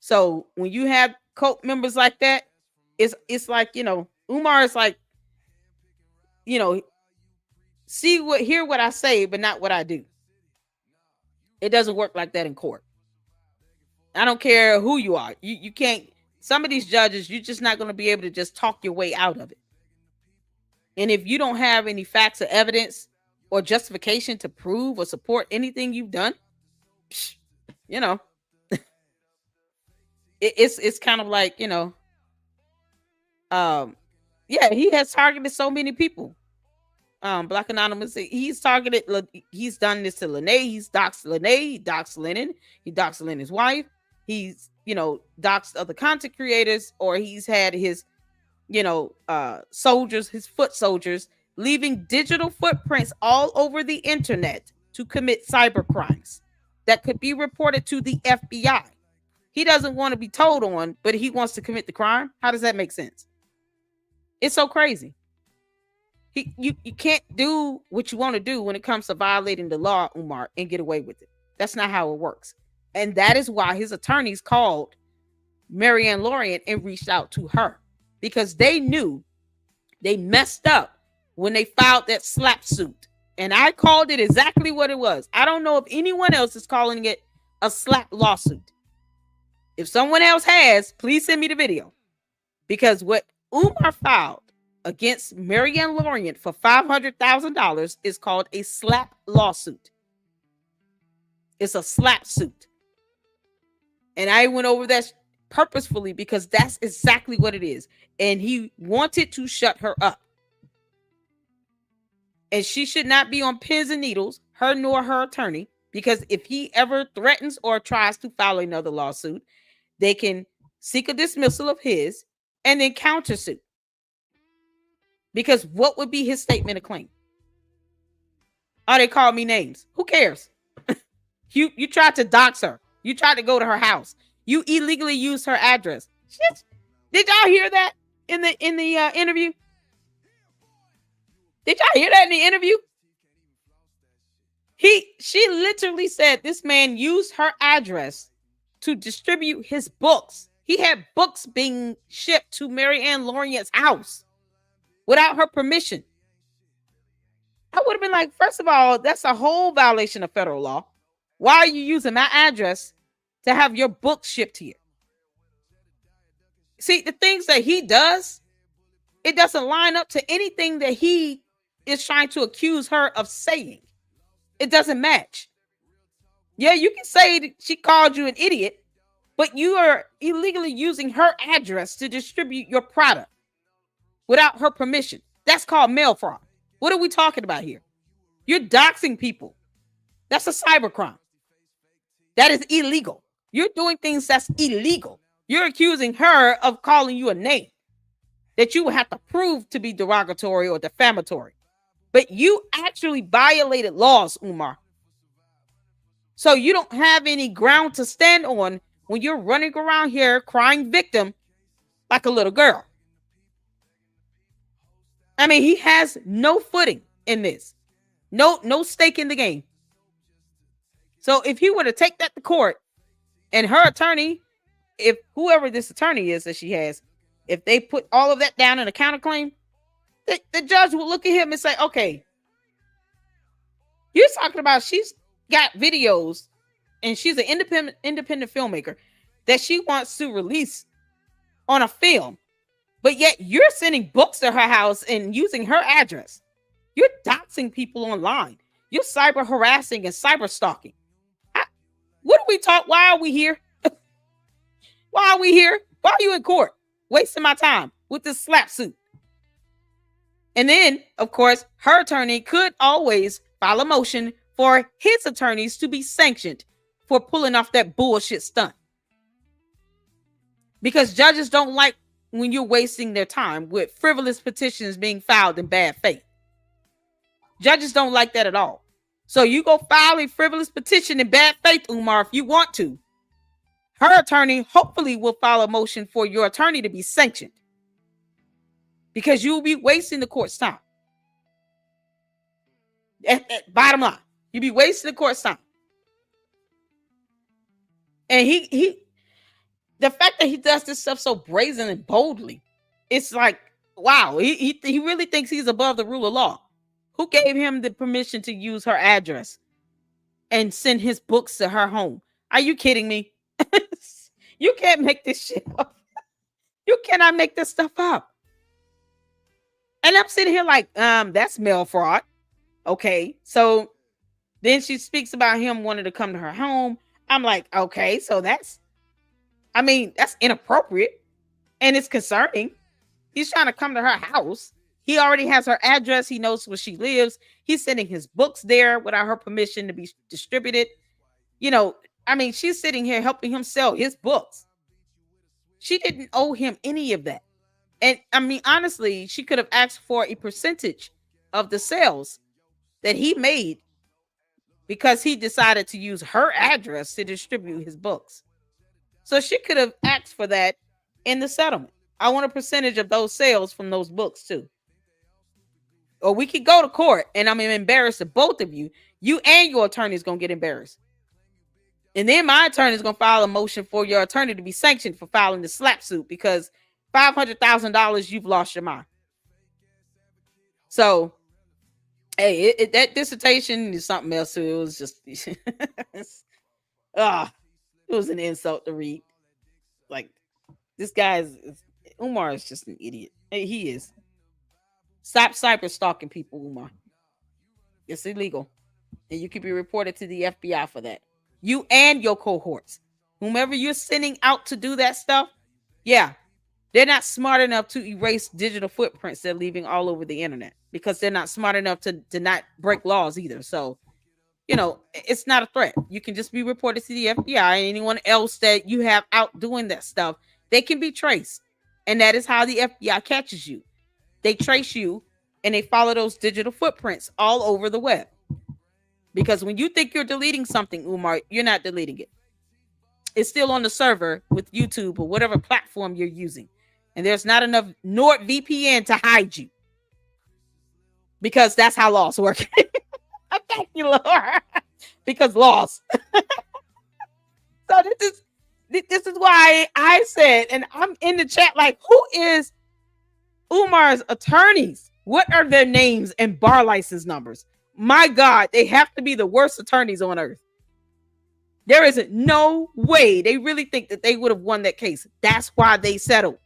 So when you have cult members like that, it's like, Umar is like, hear what I say, but not what I do. It doesn't work like that in court. I don't care who you are. You can't, some of these judges, you're just not going to be able to just talk your way out of it. And if you don't have any facts or evidence or justification to prove or support anything you've done, it's kind of like, he has targeted so many people. Black Anonymous, he's done this to Lene. He's doxed Lene, he doxed Lennon, he doxed Lennon's wife. He's, doxed other content creators, or he's had his, soldiers, his foot soldiers, leaving digital footprints all over the internet to commit cyber crimes that could be reported to the FBI. He doesn't want to be told on, but he wants to commit the crime. How does that make sense? It's so crazy. You can't do what you want to do when it comes to violating the law, Umar, and get away with it. That's not how it works. And that is why his attorneys called Marianne Lawrence and reached out to her, because they knew they messed up when they filed that slap suit. And I called it exactly what it was. I don't know if anyone else is calling it a slap lawsuit. If someone else has, please send me the video. Because what Umar filed against Marianne Lawrence for $500,000 is called a slap lawsuit. It's a slap suit. And I went over that purposefully because that's exactly what it is. And he wanted to shut her up. And she should not be on pins and needles, her nor her attorney, because if he ever threatens or tries to file another lawsuit, they can seek a dismissal of his and then countersuit. Because what would be his statement of claim? Oh, they called me names. Who cares? You tried to dox her. You tried to go to her house. You illegally used her address. Shit. Did y'all hear that in the interview? Did y'all hear that in the interview? She literally said this man used her address to distribute his books. He had books being shipped to Marianne Lawrence's house without her permission. I would have been like, first of all, that's a whole violation of federal law. Why are you using my address to have your books shipped here? See, the things that he does, it doesn't line up to anything that he is trying to accuse her of saying. It doesn't match. Yeah, you can say that she called you an idiot, but you are illegally using her address to distribute your product without her permission. That's called mail fraud. What are we talking about here? You're doxing people. That's a cyber crime. That is illegal. You're doing things that's illegal. You're accusing her of calling you a name that you would have to prove to be derogatory or defamatory. But you actually violated laws, Umar. So you don't have any ground to stand on when you're running around here crying victim like a little girl. I mean, he has no footing in this. No stake in the game. So if he were to take that to court and her attorney, if whoever this attorney is that she has, if they put all of that down in a counterclaim, the judge will look at him and say, okay, you're talking about she's got videos and she's an independent filmmaker that she wants to release on a film, but yet you're sending books to her house and using her address. You're doxing people online. You're cyber harassing and cyber stalking. What do we talk? Why are we here? Why are we here? Why are you in court? Wasting my time with this slap suit. And then, of course, her attorney could always file a motion for his attorneys to be sanctioned for pulling off that bullshit stunt. Because judges don't like when you're wasting their time with frivolous petitions being filed in bad faith. Judges don't like that at all. So you go file a frivolous petition in bad faith, Umar, if you want to. Her attorney hopefully will file a motion for your attorney to be sanctioned. Because you will be wasting the court's time. Bottom line, you'll be wasting the court's time. And the fact that he does this stuff so brazen and boldly, it's like, wow, he really thinks he's above the rule of law. Who gave him the permission to use her address and send his books to her home? Are you kidding me? You can't make this shit up. You cannot make this stuff up. And I'm sitting here like, that's mail fraud. Okay. So then she speaks about him wanting to come to her home. I'm like, okay, so that's inappropriate. And it's concerning. He's trying to come to her house. He already has her address. He knows where she lives. He's sending his books there without her permission to be distributed. She's sitting here helping him sell his books. She didn't owe him any of that. And honestly, she could have asked for a percentage of the sales that he made because he decided to use her address to distribute his books. So she could have asked for that in the settlement. I want a percentage of those sales from those books too. Or we could go to court and I'm embarrassed of both of you. You and your attorney is going to get embarrassed. And then my attorney is going to file a motion for your attorney to be sanctioned for filing the slap suit because $500,000, you've lost your mind. So, hey, that dissertation is something else too. It was just, it was an insult to read. Like, this guy Umar is just an idiot. He is. Stop cyber stalking people, Umar. It's illegal. And you can be reported to the FBI for that. You and your cohorts. Whomever you're sending out to do that stuff, yeah, they're not smart enough to erase digital footprints they're leaving all over the internet because they're not smart enough to not break laws either. So, it's not a threat. You can just be reported to the FBI and anyone else that you have out doing that stuff, they can be traced. And that is how the FBI catches you. They trace you and they follow those digital footprints all over the web. Because when you think you're deleting something, Umar, you're not deleting it. It's still on the server with YouTube or whatever platform you're using. And there's not enough NordVPN to hide you. Because that's how laws work. Thank you, Lord. Because laws. So this is why I said, and I'm in the chat like, who is Umar's attorneys? What are their names and bar license numbers? My God, they have to be the worst attorneys on earth. There is no way they really think that they would have won that case. That's why they settled.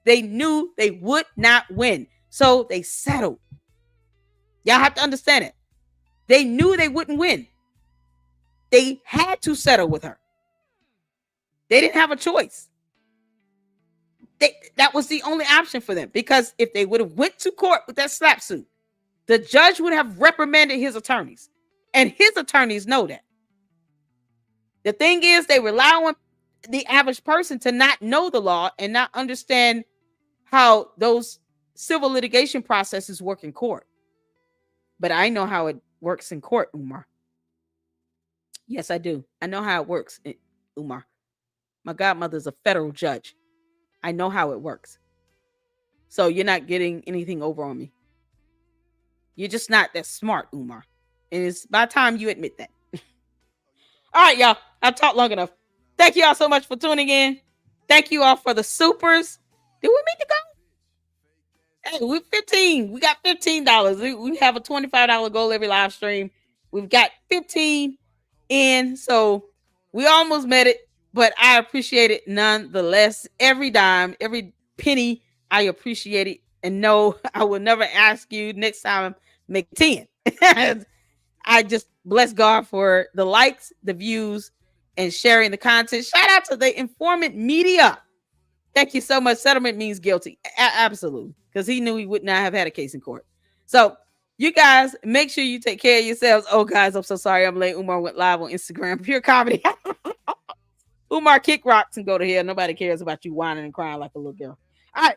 They knew they would not win. So they settled. Y'all have to understand it. They knew they wouldn't win. They had to settle with her. They didn't have a choice. That was the only option for them. Because if they would have went to court with that slap suit, the judge would have reprimanded his attorneys. And his attorneys know that. The thing is, they rely on the average person to not know the law and not understand how those civil litigation processes work in court. But I know how it works in court, Umar. Yes, I do. I know how it works, Umar. My godmother's a federal judge. I know how it works. So you're not getting anything over on me. You're just not that smart, Umar. And it's by time you admit that. All right, y'all. I've talked long enough. Thank you all so much for tuning in. Thank you all for the supers. Did we meet the goal? Hey, we're 15. We got $15. We have a $25 goal every live stream. We've got 15 in. So we almost met it, but I appreciate it nonetheless. Every dime, every penny, I appreciate it. And no, I will never ask you next time make 10. I just bless God for the likes, the views, and sharing the content. Shout out to the Informant Media. Thank you so much. Settlement means guilty. Absolutely. Because he knew he would not have had a case in court. So you guys, make sure you take care of yourselves. Oh, guys, I'm so sorry I'm late. Umar went live on Instagram. Pure comedy. Umar kick rocks and go to hell. Nobody cares about you whining and crying like a little girl. All right.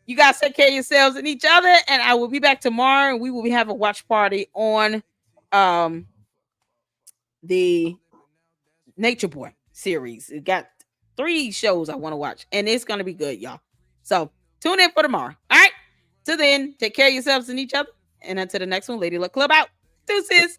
You guys take care of yourselves and each other. And I will be back tomorrow. And we will be having a watch party on the Nature Boy series. It got 3 shows I want to watch, and it's going to be good, y'all. So tune in for tomorrow. All right. Till then, take care of yourselves and each other. And until the next one, Lady Luck Club out. Deuces.